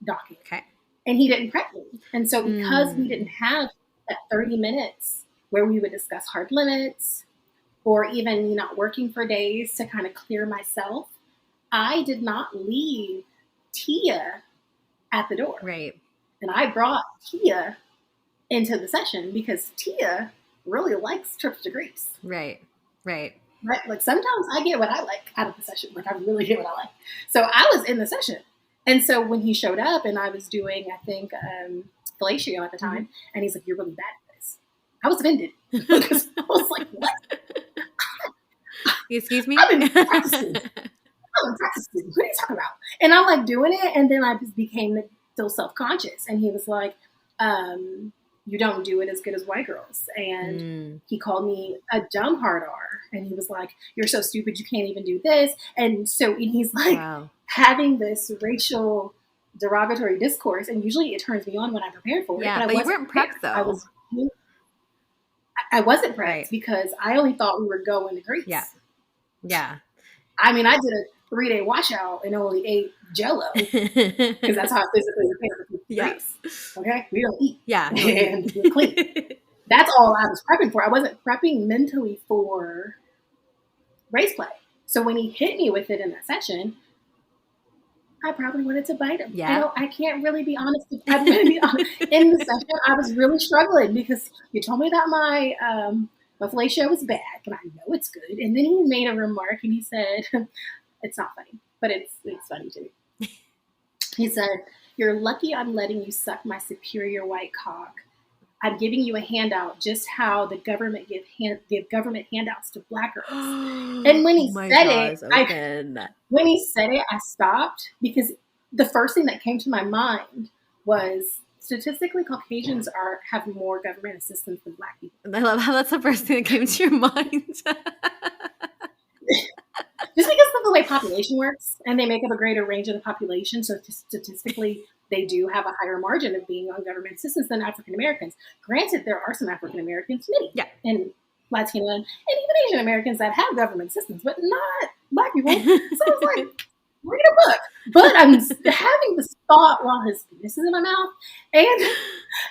docket. Okay. And he didn't prep me. And so because we didn't have that 30 minutes where we would discuss hard limits or even me not working for days to kind of clear myself, I did not leave Tia at the door. Right. And I brought Tia into the session because Tia really likes trips to Greece. Right. Right. Right. Like, sometimes I get what I like out of the session. Like, I really get what I like. So I was in the session. And so when he showed up and I was doing, I think, fellatio at the time, and he's like, "You're really bad at this." I was offended because I was like, "What? Excuse me? I've been practicing. What are you talking about?" And I'm like doing it, and then I just became so self-conscious. And he was like, "You don't do it as good as white girls." And he called me a dumb hard R. And he was like, "You're so stupid, you can't even do this." And he's like having this racial derogatory discourse. And usually it turns me on when I'm prepared for it. Yeah, but you weren't prepped though. I wasn't prepped because I only thought we were going to Greece. Yeah. Yeah. I mean, I did a 3-day washout and only ate Jell-O because that's how I physically prepare for Greece. Okay? We don't eat. Yeah. And we're clean. That's all I was prepping for. I wasn't prepping mentally for race play. So when he hit me with it in that session, I probably wanted to bite him. Yeah. I can't really be honest. I'm going to be honest. In the session, I was really struggling because you told me that my fellatio was bad, but I know it's good. And then he made a remark and he said, it's not funny, but it's funny to me. He said, "You're lucky I'm letting you suck my superior white cock. I'm giving you a handout, just how the government give government handouts to black girls." And when he said it, I stopped because the first thing that came to my mind was statistically Caucasians have more government assistance than black people. I love how that's the first thing that came to your mind. Just because of the way population works, and they make up a greater range of the population, so statistically they do have a higher margin of being on government assistance than African Americans. Granted, there are some African Americans, and Latino and even Asian Americans that have government assistance, but not black people. So I was like, read a book. But I'm having this thought while his penis is in my mouth, and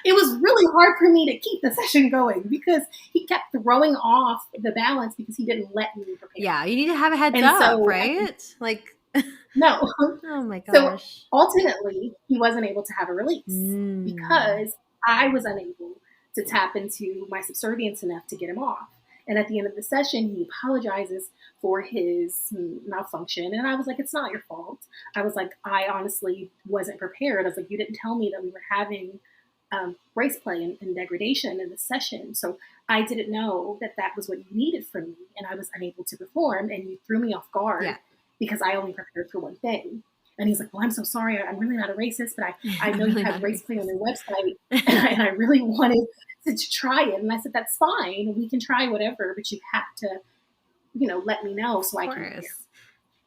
it was really hard for me to keep the session going because he kept throwing off the balance because he didn't let me prepare. Yeah, you need to have a heads up, right? No. Oh my gosh. So ultimately, he wasn't able to have a release because I was unable to tap into my subservience enough to get him off. And at the end of the session, he apologizes for his malfunction. And I was like, it's not your fault. I was like, I honestly wasn't prepared. I was like, you didn't tell me that we were having race play and degradation in the session. So I didn't know that was what you needed from me. And I was unable to perform. And you threw me off guard because I only prepared for one thing. And he's like, well, I'm so sorry. I'm really not a racist, but I know you have race play on your website. And I really wanted to try it. And I said, that's fine. We can try whatever, but you have to, let me know so I can prepare.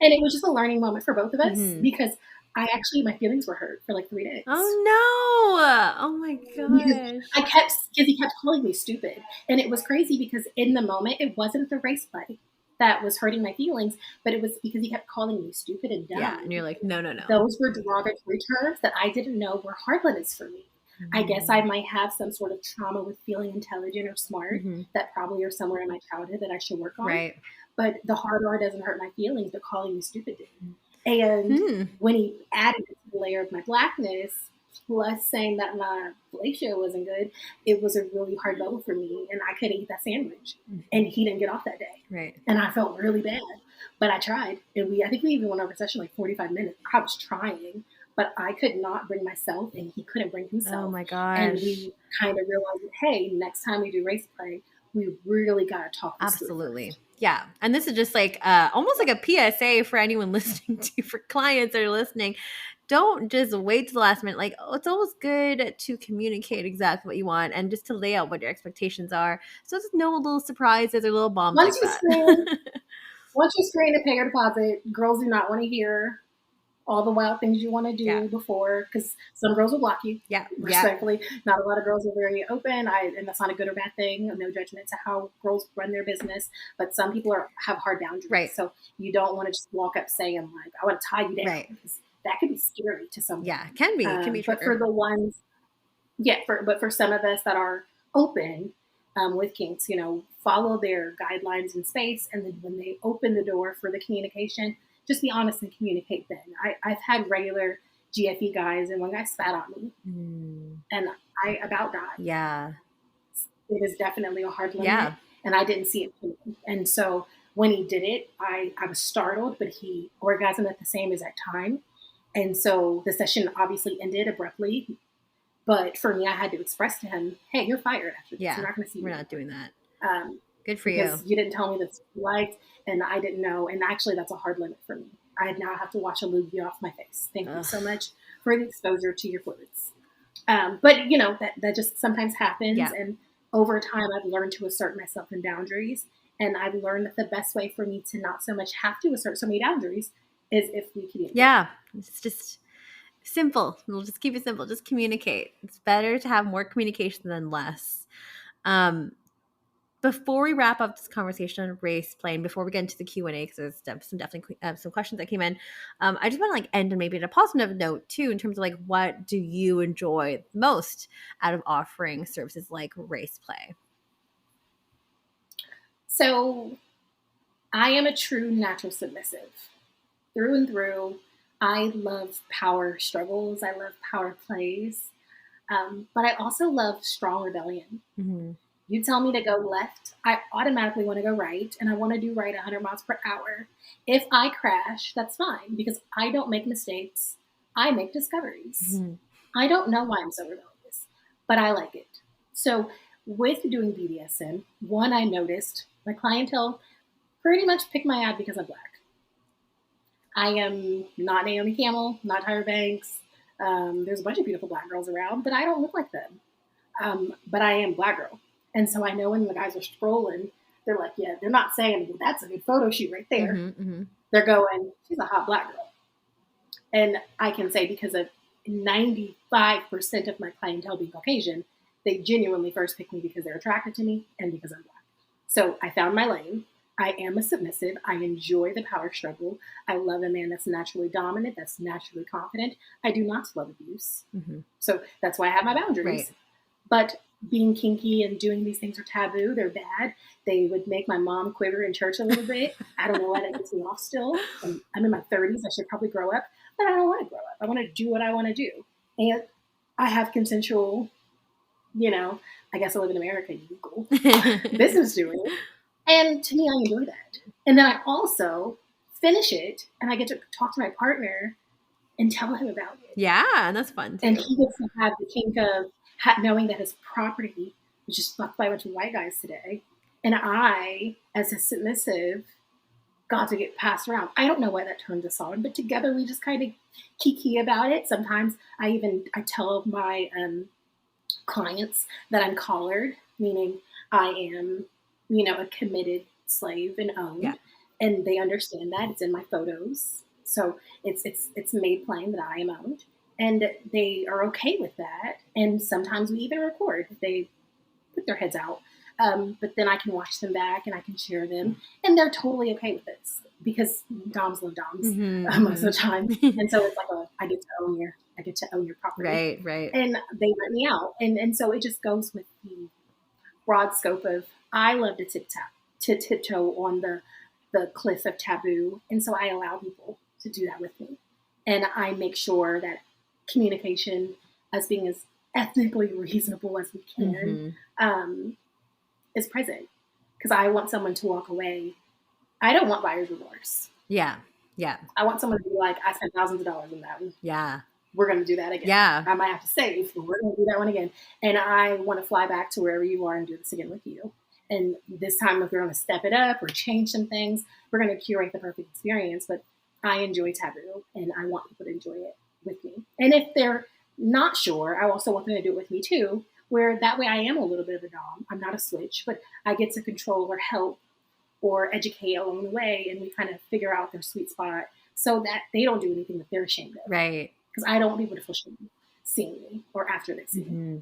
And it was just a learning moment for both of us because my feelings were hurt for like 3 days. Oh no! Oh my gosh! Because he kept calling me stupid. And it was crazy because in the moment, it wasn't the race play that was hurting my feelings, but it was because he kept calling me stupid and dumb. Yeah, and you're like, no. Those were derogatory terms that I didn't know were hard limits for me. I guess I might have some sort of trauma with feeling intelligent or smart that probably are somewhere in my childhood that I should work on. Right. But the hard R doesn't hurt my feelings, but calling me stupid did. And when he added the layer of my blackness, plus saying that my fellatio wasn't good, it was a really hard blow for me, and I couldn't eat that sandwich. And he didn't get off that day. Right. And I felt really bad. But I tried. And I think we even went over session like 45 minutes. I was trying, but I could not bring myself, and he couldn't bring himself. Oh my gosh. And we kind of realized, hey, next time we do race play, we really got to talk. Absolutely. Yeah. And this is just like almost like a PSA for anyone listening for clients that are listening. Don't just wait to the last minute. Like, it's always good to communicate exactly what you want and just to lay out what your expectations are. So there's no little surprises or little bombs once you screen and pay your deposit, girls do not want to hear all the wild things you want to do before, because some girls will block you. Yeah. Respectfully. Not a lot of girls are very open. And that's not a good or bad thing. No judgment to how girls run their business. But some people have hard boundaries. Right. So you don't want to just walk up saying, like, I want to tie you down. Right. Because that could be scary to someone. Yeah, it can be. It can be but for the ones, but for some of us that are open with kinks, follow their guidelines in space. And then when they open the door for the communication, just be honest and communicate then. I've had regular GFE guys, and one guy spat on me. And I about died. Yeah. It is definitely a hard limit. Yeah. And I didn't see it coming. And so when he did it, I was startled, but he orgasmed at the same exact time. And so the session obviously ended abruptly. But for me, I had to express to him, hey, you're fired after this. Yeah. You're not going to see me. We're not doing that. Good for you. Because you didn't tell me this you liked, and I didn't know. And actually, that's a hard limit for me. I now have to wash a loogie off my face. Thank you so much for the exposure to your fluids. But, that just sometimes happens. Yeah. And over time, I've learned to assert myself in boundaries. And I've learned that the best way for me to not so much have to assert so many boundaries is if we communicate. Yeah. It's just simple. We'll just keep it simple. Just communicate. It's better to have more communication than less. Before we wrap up this conversation on race play, and before we get into the Q&A, because there's some questions that came in, I just want to end on maybe a positive note too, in terms of like, what do you enjoy most out of offering services like race play? So I am a true natural submissive through and through. I love power struggles. I love power plays. But I also love strong rebellion. Mm-hmm. You tell me to go left, I automatically want to go right, and I want to do right 100 miles per hour. If I crash, that's fine because I don't make mistakes. I make discoveries. Mm-hmm. I don't know why I'm so rebellious, but I like it. So, with doing BDSM, one, I noticed my clientele pretty much pick my ad because I'm black. I am not Naomi Campbell, not Tyra Banks. There's a bunch of beautiful black girls around, but I don't look like them. But I am black girl. And so I know when the guys are scrolling, they're like, yeah, they're not saying, well, that's a good photo shoot right there. Mm-hmm. Mm-hmm. They're going, she's a hot black girl. And I can say because of 95% of my clientele being Caucasian, they genuinely first pick me because they're attracted to me and because I'm black. So I found my lane. I am a submissive. I enjoy the power struggle. I love a man that's naturally dominant, that's naturally confident. I do not love abuse. Mm-hmm. So that's why I have my boundaries. Right. But being kinky and doing these things are taboo. They're bad. They would make my mom quiver in church a little bit. I don't know why that gets me off still. I'm in my 30s. I should probably grow up, but I don't want to grow up. I want to do what I want to do. And I have consensual, I guess I live in America, legal business doing. And to me, I enjoy that. And then I also finish it and I get to talk to my partner and tell him about it. Yeah, and that's fun too. And he gets to have the kink of knowing that his property was just fucked by a bunch of white guys today. And I, as a submissive, got to get passed around. I don't know why that turned us on, but together we just kind of kiki about it. Sometimes I tell my clients that I'm collared, meaning I am, a committed slave and owned. Yeah. And they understand that. It's in my photos. So it's made plain that I am owned. And they are okay with that. And sometimes we even record. They put their heads out. But then I can watch them back and I can share them. And they're totally okay with this because doms love doms most of the time. And so it's like I get to own your property. Right. And they let me out. And so it just goes with the broad scope of I love to tiptoe on the cliff of taboo. And so I allow people to do that with me. And I make sure that communication as being as ethnically reasonable as we can is present. Because I want someone to walk away. I don't want buyer's remorse. Yeah. I want someone to be like, I spent thousands of dollars on that one. Yeah. We're going to do that again. Yeah. I might have to save, but we're going to do that one again. And I want to fly back to wherever you are and do this again with you. And this time, if we're going to step it up or change some things, we're going to curate the perfect experience. But I enjoy taboo, and I want people to enjoy it with me. And if they're not sure, I also want them to do it with me too, where that way I am a little bit of a dom. I'm not a switch, but I get to control or help or educate along the way, and we kind of figure out their sweet spot so that they don't do anything that they're ashamed of. Right. Because I don't want people to feel shame seeing me or after they see me.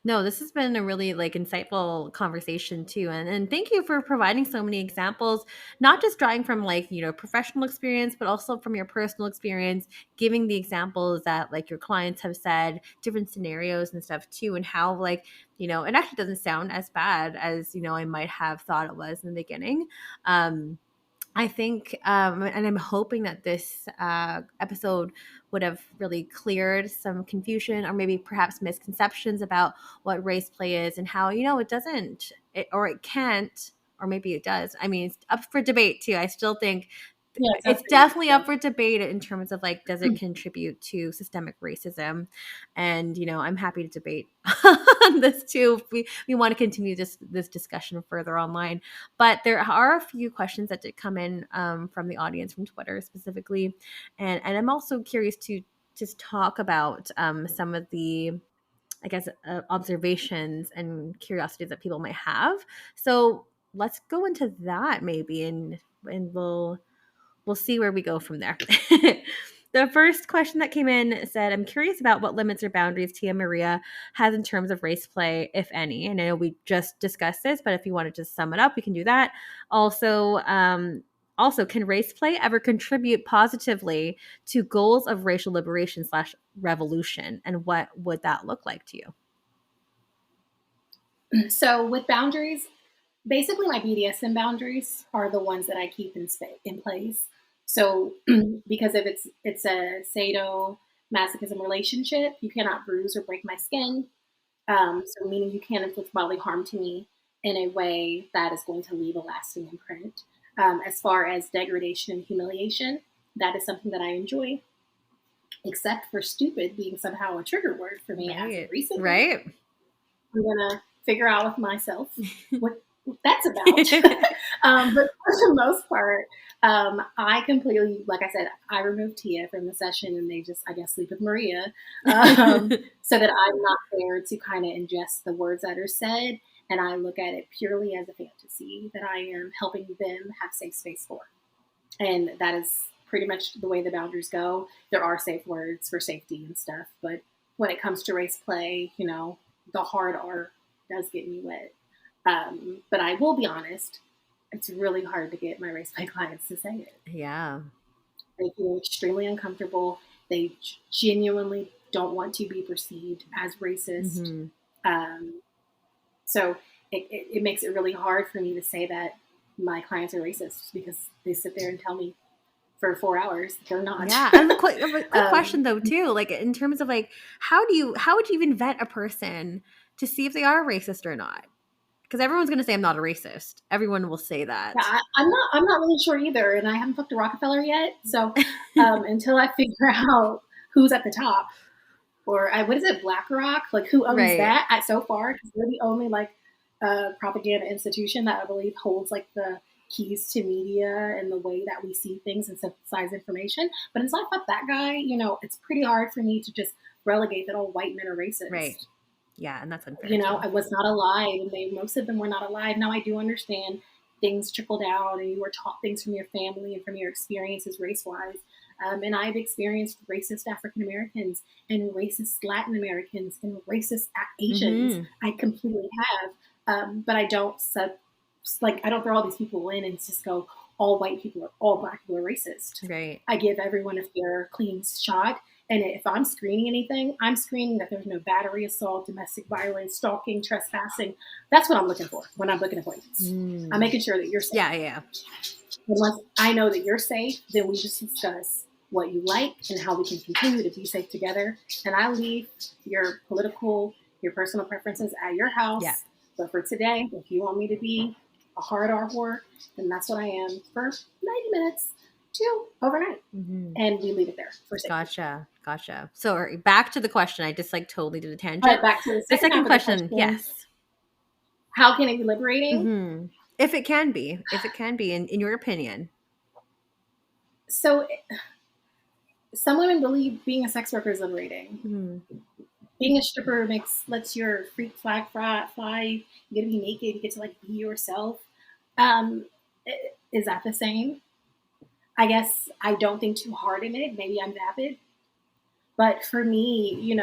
No, this has been a really insightful conversation too. And thank you for providing so many examples, not just drawing from professional experience, but also from your personal experience, giving the examples that your clients have said, different scenarios and stuff too, and how it actually doesn't sound as bad as, I might have thought it was in the beginning. I think, and I'm hoping that this episode would have really cleared some confusion or maybe perhaps misconceptions about what race play is and how, it doesn't, or it can't, or maybe it does. I mean, it's up for debate too. I still think it's definitely up for debate in terms of does it contribute to systemic racism? And, I'm happy to debate on this too. If we want to continue this discussion further online, but there are a few questions that did come in from the audience from Twitter specifically. And I'm also curious to just talk about some of the, I guess, observations and curiosities that people might have. So let's go into that maybe, and we'll see where we go from there. The first question that came in said, I'm curious about what limits or boundaries Tia Maria has in terms of race play, if any. And I know we just discussed this, but if you want to just sum it up, we can do that. Also, can race play ever contribute positively to goals of racial liberation / revolution? And what would that look like to you? So with boundaries, Basically, my BDSM boundaries are the ones that I keep in place. So, because if it's a sado masochism relationship, you cannot bruise or break my skin. So, meaning you can't inflict bodily harm to me in a way that is going to leave a lasting imprint. As far as degradation and humiliation, that is something that I enjoy, except for stupid being somehow a trigger word for me as of recently. Right. I'm gonna figure out with myself what that's about. But for the most part, I completely, like I said, I removed Tia from the session, and they just, I guess, sleep with Maria, so that I'm not there to kind of ingest the words that are said, and I look at it purely as a fantasy that I am helping them have safe space for, and that is pretty much the way the boundaries go. There are safe words for safety and stuff, but when it comes to race play, the hard R does get me wet. But I will be honest, it's really hard to get my race play clients to say it. Yeah. They feel extremely uncomfortable. They genuinely don't want to be perceived as racist. So it makes it really hard for me to say that my clients are racist because they sit there and tell me for 4 hours they're not. Yeah. And a quick question though too, like in terms of like how would you even vet a person to see if they are racist or not? Because everyone's going to say I'm not a racist. Everyone will say that. Yeah, I'm not really sure either, and I haven't fucked a Rockefeller yet. So until I figure out who's at the top, or what is it, BlackRock? Like who owns that? So far, because they're the only propaganda institution that I believe holds like the keys to media and the way that we see things and synthesize information. But until I fuck that guy, it's pretty hard for me to just relegate that all white men are racist. Right. Yeah, and that's unfair. I was not alive, and most of them were not alive. Now I do understand things trickle down, and you were taught things from your family and from your experiences race-wise. And I've experienced racist African Americans and racist Latin Americans and racist Asians. I completely have, but I don't I don't throw all these people in and just go all white people or all black people are racist. Right. I give everyone a fair, clean shot. And if I'm screening anything, I'm screening that there's no battery, assault, domestic violence, stalking, trespassing. That's what I'm looking for when I'm booking appointments. I'm making sure that you're safe. Yeah. And once I know that you're safe, then we just discuss what you like and how we can continue to be safe together. And I leave your personal preferences at your house. Yeah. But for today, if you want me to be a hard R whore, then that's what I am for 90 minutes. To overnight, and we leave it there for safety. Gotcha. So back to the question. I just totally did a tangent. But back to the second question. Yes. How can it be liberating? If it can be, in your opinion. So, some women believe being a sex worker is liberating. Being a stripper lets your freak flag fly. You get to be naked. You get to be yourself. Is that the same? I guess I don't think too hard in it. Maybe I'm vapid. But for me,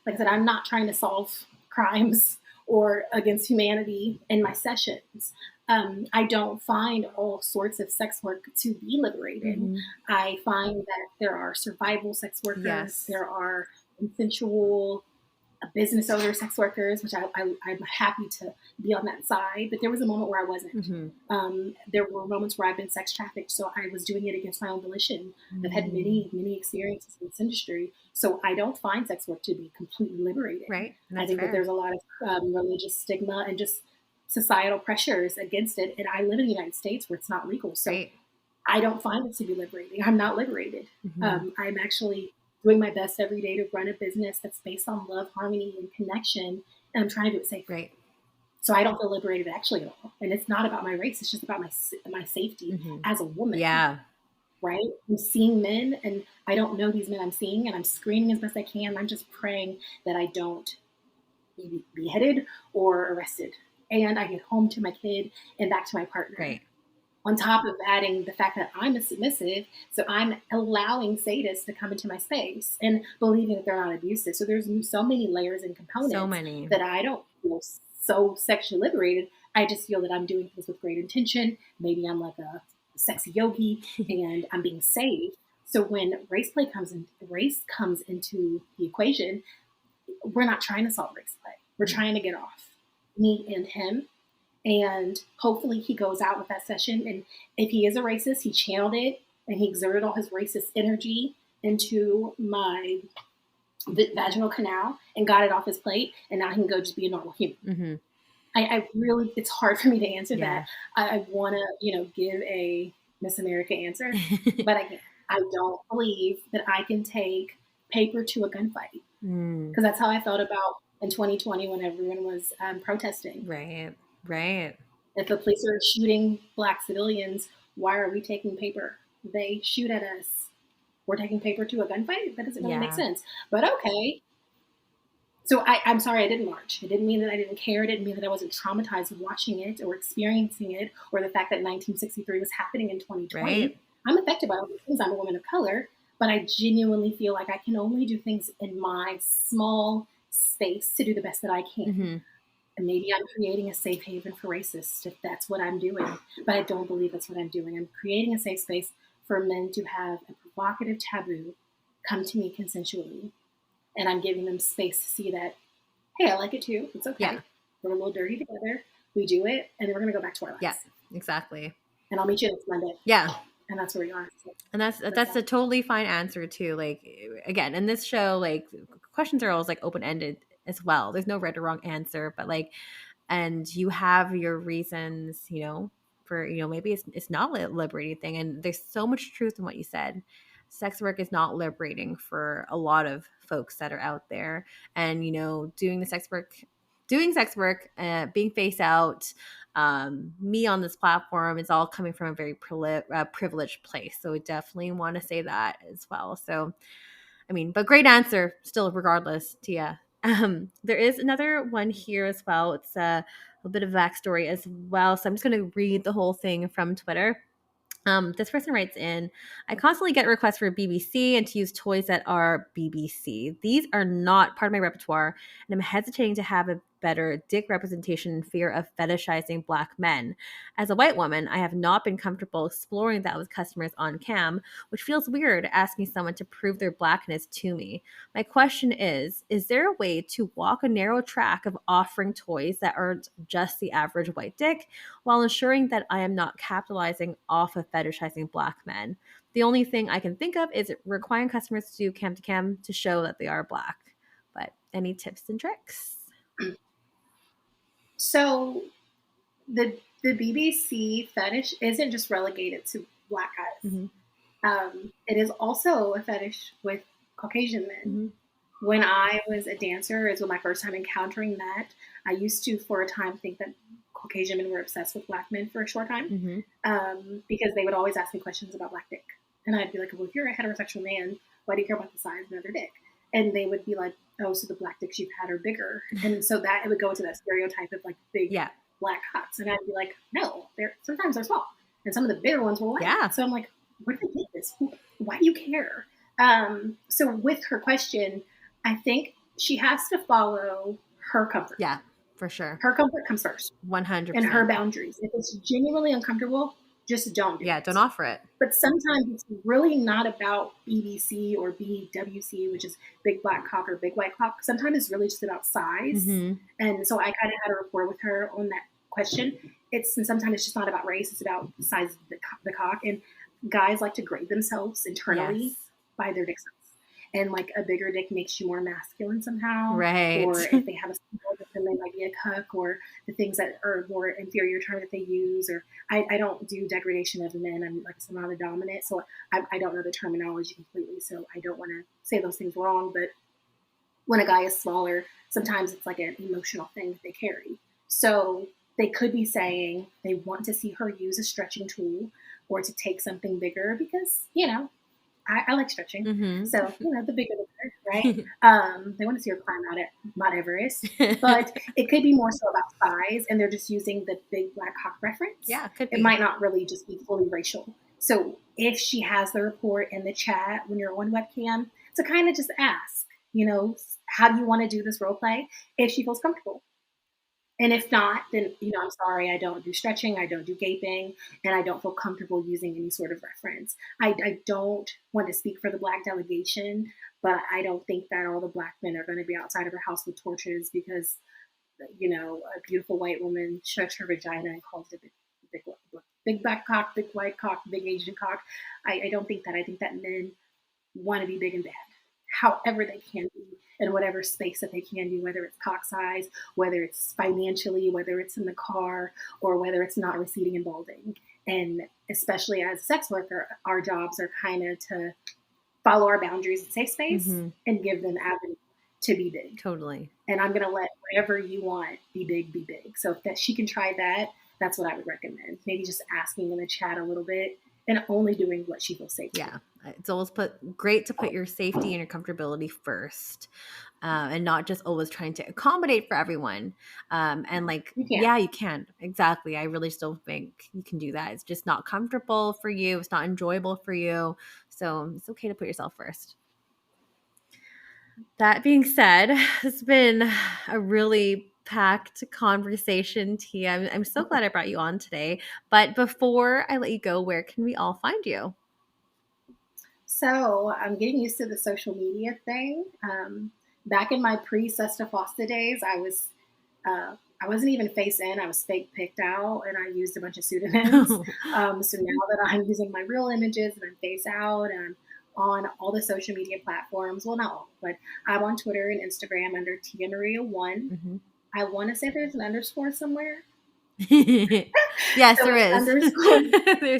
like I said, I'm not trying to solve crimes or against humanity in my sessions. I don't find all sorts of sex work to be liberating. I find that there are survival sex workers. Yes. There are consensual business owner sex workers, which I'm happy to be on that side. But there was a moment where I wasn't. There were moments where I've been sex trafficked, so I was doing it against my own volition. I've had many, many experiences in this industry, so I don't find sex work to be completely liberating. Right. I think that there's a lot of religious stigma and just societal pressures against it. And I live in the United States where it's not legal, so I don't find it to be liberating. I'm not liberated. I'm actually doing my best every day to run a business that's based on love, harmony, and connection. And I'm trying to do it safely. Right. So I don't feel liberated actually at all. And it's not about my race. It's just about my safety as a woman. Yeah. Right. I'm seeing men, and I don't know these men I'm seeing, and I'm screening as best I can. I'm just praying that I don't be beheaded or arrested. And I get home to my kid and back to my partner. Right. On top of adding the fact that I'm a submissive, so I'm allowing sadists to come into my space and believing that they're not abusive. So there's so many layers and components that I don't feel so sexually liberated. I just feel that I'm doing things with great intention. Maybe I'm like a sexy yogi and I'm being saved. So when race comes into the equation, we're not trying to solve race play. We're trying to get off me and him And hopefully he goes out with that session. And if he is a racist, he channeled it and he exerted all his racist energy into my vaginal canal and got it off his plate. And now he can go just be a normal human. Mm-hmm. I really, it's hard for me to answer Yeah. that. I want to, give a Miss America answer, but I can't. I don't believe that I can take paper to a gunfight, because that's how I felt about in 2020 when everyone was protesting. Right. Right. If the police are shooting Black civilians, why are we taking paper? They shoot at us. We're taking paper to a gunfight? That doesn't really make sense. But okay. So I'm sorry I didn't march. It didn't mean that I didn't care. It didn't mean that I wasn't traumatized watching it or experiencing it, or the fact that 1963 was happening in 2020. Right. I'm affected by all these things. I'm a woman of color, but I genuinely feel like I can only do things in my small space to do the best that I can. Mm-hmm. And maybe I'm creating a safe haven for racists if that's what I'm doing, but I don't believe that's what I'm doing. I'm creating a safe space for men to have a provocative taboo come to me consensually. And I'm giving them space to see that, hey, I like it too. It's okay. Yeah. We're a little dirty together. We do it, and then we're going to go back to our lives. Yeah, exactly. And I'll meet you next Monday. Yeah. And that's where you are. So and that's a totally fine answer too. Like, again, in this show, like, questions are always like open-ended as well. There's no right or wrong answer, but like, and you have your reasons, for, maybe it's not a liberating thing. And there's so much truth in what you said. Sex work is not liberating for a lot of folks that are out there. And, doing sex work, being face out, me on this platform is all coming from a very privileged place. So I definitely want to say that as well. So, but great answer still, regardless, Tia. There is another one here as well. It's a bit of backstory as well. So I'm just going to read the whole thing from Twitter. This person writes in, I constantly get requests for BBC and to use toys that are BBC. These are not part of my repertoire, and I'm hesitating to have a better dick representation in fear of fetishizing Black men. As a white woman, I have not been comfortable exploring that with customers on cam, which feels weird asking someone to prove their Blackness to me. My question is there a way to walk a narrow track of offering toys that aren't just the average white dick, while ensuring that I am not capitalizing off of fetishizing Black men? The only thing I can think of is requiring customers to do cam to cam to show that they are Black. But any tips and tricks? So the BBC fetish isn't just relegated to Black guys. Mm-hmm. It is also a fetish with Caucasian men. Mm-hmm. When I was a dancer, it was my first time encountering that. I used to, for a time, think that Caucasian men were obsessed with Black men for a short time, mm-hmm. Because they would always ask me questions about Black dick. And I'd be like, well, if you're a heterosexual man, why do you care about the size of another dick? And they would be like, oh, so the Black dicks you've had are bigger. And so that it would go into that stereotype of like big Black cocks. And I'd be like, no, sometimes they're small. And some of the bigger ones were white. Yeah. So I'm like, where did they get this? Why do you care? So with her question, I think she has to follow her comfort. Yeah, for sure. Her comfort comes first. 100%. And her boundaries. If it's genuinely uncomfortable, just don't do it. Yeah, don't offer it. But sometimes it's really not about BBC or BWC, which is big black cock or big white cock. Sometimes it's really just about size. Mm-hmm. And so I kind of had a rapport with her on that question. And sometimes it's just not about race. It's about the size of the cock. And guys like to grade themselves internally by their dick size. And like a bigger dick makes you more masculine somehow. Right. Or if they have a small dick, then they might be a cuck, or the things that are more inferior term that they use. Or I don't do degradation of men. I'm not a dominant. So I don't know the terminology completely. So I don't want to say those things wrong. But when a guy is smaller, sometimes it's like an emotional thing that they carry. So they could be saying they want to see her use a stretching tool or to take something bigger because, I like stretching. Mm-hmm. So, the bigger the better, right? They want to see her climb out at Mount Everest. But it could be more so about size, and they're just using the big black cock reference. Yeah, it could be. It might not really just be fully racial. So if she has the report in the chat when you're on webcam, to kind of just ask, how do you want to do this role play if she feels comfortable? And if not, then, I'm sorry, I don't do stretching, I don't do gaping, and I don't feel comfortable using any sort of reference. I don't want to speak for the Black delegation, but I don't think that all the Black men are going to be outside of her house with torches because a beautiful white woman shuts her vagina and calls it big black cock, big white cock, big Asian cock. I don't think that. I think that men want to be big and bad, however they can be, in whatever space that they can be, whether it's cock size, whether it's financially, whether it's in the car, or whether it's not receding and balding. And especially as a sex worker, our jobs are kind of to follow our boundaries in safe space and give them avenue to be big. Totally. And I'm going to let whatever you want be big, be big. So if that she can try that, that's what I would recommend. Maybe just asking in the chat a little bit and only doing what she feels safe. Yeah. It's always great to put your safety and your comfortability first, and not just always trying to accommodate for everyone. And like, you can. Exactly. I really still think you can do that. It's just not comfortable for you. It's not enjoyable for you. So it's okay to put yourself first. That being said, it's been a really packed conversation, Tia. I'm so glad I brought you on today. But before I let you go, where can we all find you? So I'm getting used to the social media thing. Back in my pre-Sesta Fosta days, I wasn't even face in. I was fake picked out, and I used a bunch of pseudonyms. So now that I'm using my real images and I'm face out, and I'm on all the social media platforms. Well, not all, but I'm on Twitter and Instagram under Tia Maria 1. I want to say there's an underscore somewhere. Yes, so there is. There's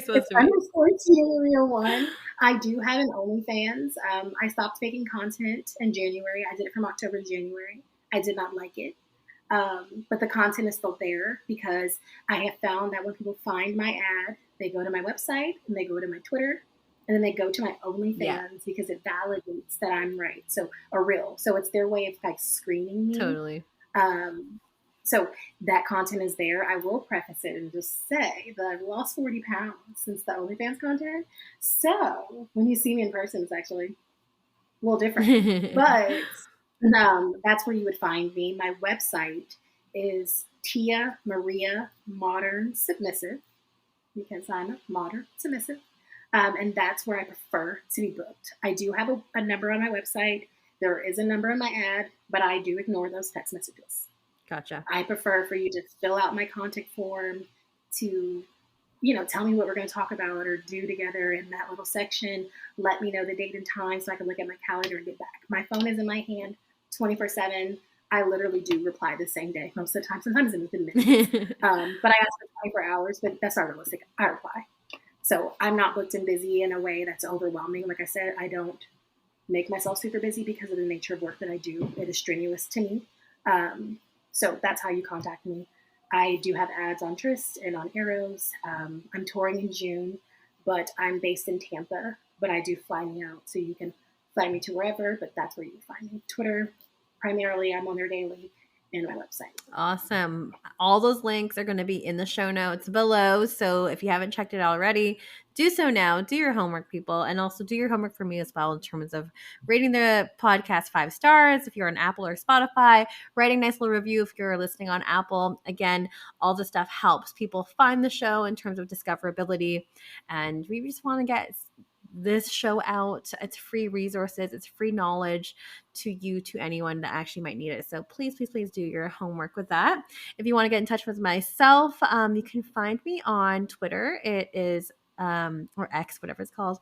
supposed to be. Underscore Tia Maria 1. I do have an OnlyFans. I stopped making content in January. I did it from October to January. I did not like it. But the content is still there because I have found that when people find my ad, they go to my website and they go to my Twitter and then they go to my OnlyFans because it validates that I'm right. So, or real. So it's their way of like screening me. Totally. So that content is there. I will preface it and just say that I've lost 40 pounds since the OnlyFans content. So when you see me in person, it's actually a little different. But that's where you would find me. My website is Tia Maria Modern Submissive because I'm a modern submissive. And that's where I prefer to be booked. I do have a number on my website. There is a number in my ad, but I do ignore those text messages. Gotcha. I prefer for you to fill out my contact form to, tell me what we're going to talk about or do together in that little section. Let me know the date and time so I can look at my calendar and get back. My phone is in my hand 24/7. I literally do reply the same day most of the time. Sometimes it's within minutes. But I ask for 24 hours, but that's not realistic. I reply. So I'm not booked and busy in a way that's overwhelming. Like I said, I don't make myself super busy because of the nature of work that I do. It is strenuous to me. So that's how you contact me. I do have ads on Tryst and on Arrows. I'm touring in June, but I'm based in Tampa, but I do fly me out. So you can fly me to wherever, but that's where you find me. Twitter, primarily, I'm on there daily, and my website. Awesome. All those links are going to be in the show notes below. So if you haven't checked it out already, do so now. Do your homework, people. And also do your homework for me as well in terms of rating the podcast 5 stars if you're on Apple or Spotify, writing a nice little review if you're listening on Apple. Again, all the stuff helps people find the show in terms of discoverability. And we just want to get this show out. It's free resources. It's free knowledge to you, to anyone that actually might need it. So please, please, please do your homework with that. If you want to get in touch with myself, you can find me on Twitter. It is or X, whatever it's called,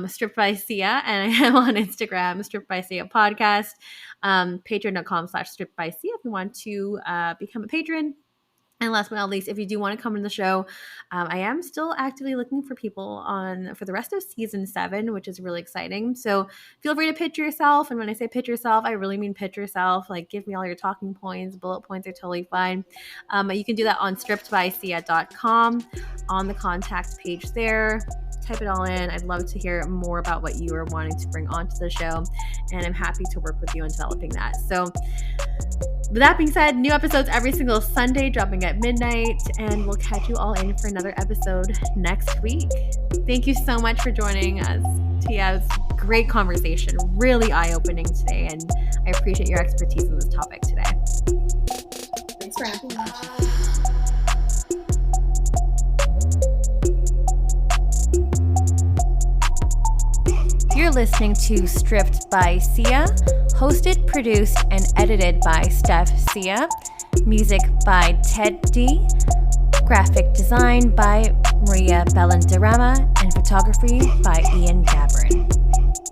Stripped by Sia, and I am on Instagram, Stripped by Sia Podcast, patreon.com/Stripped by Sia if you want to become a patron. And last but not least, if you do want to come to the show, I am still actively looking for people for the rest of season 7, which is really exciting. So feel free to pitch yourself. And when I say pitch yourself, I really mean pitch yourself. Like, give me all your talking points. Bullet points are totally fine. You can do that on strippedbysia.com on the contact page there. Type it all in. I'd love to hear more about what you are wanting to bring onto the show. And I'm happy to work with you on developing that. So with that being said, new episodes every single Sunday dropping at midnight, and we'll catch you all in for another episode next week. Thank you so much for joining us, Tia. It was a great conversation, really eye-opening today, and I appreciate your expertise in this topic today. Thanks for having me. You're listening to Stripped by Sia, hosted, produced, and edited by Steph Sia. Music by Ted D. Graphic design by Maria Bellandarama, and photography by Ian Gabrin.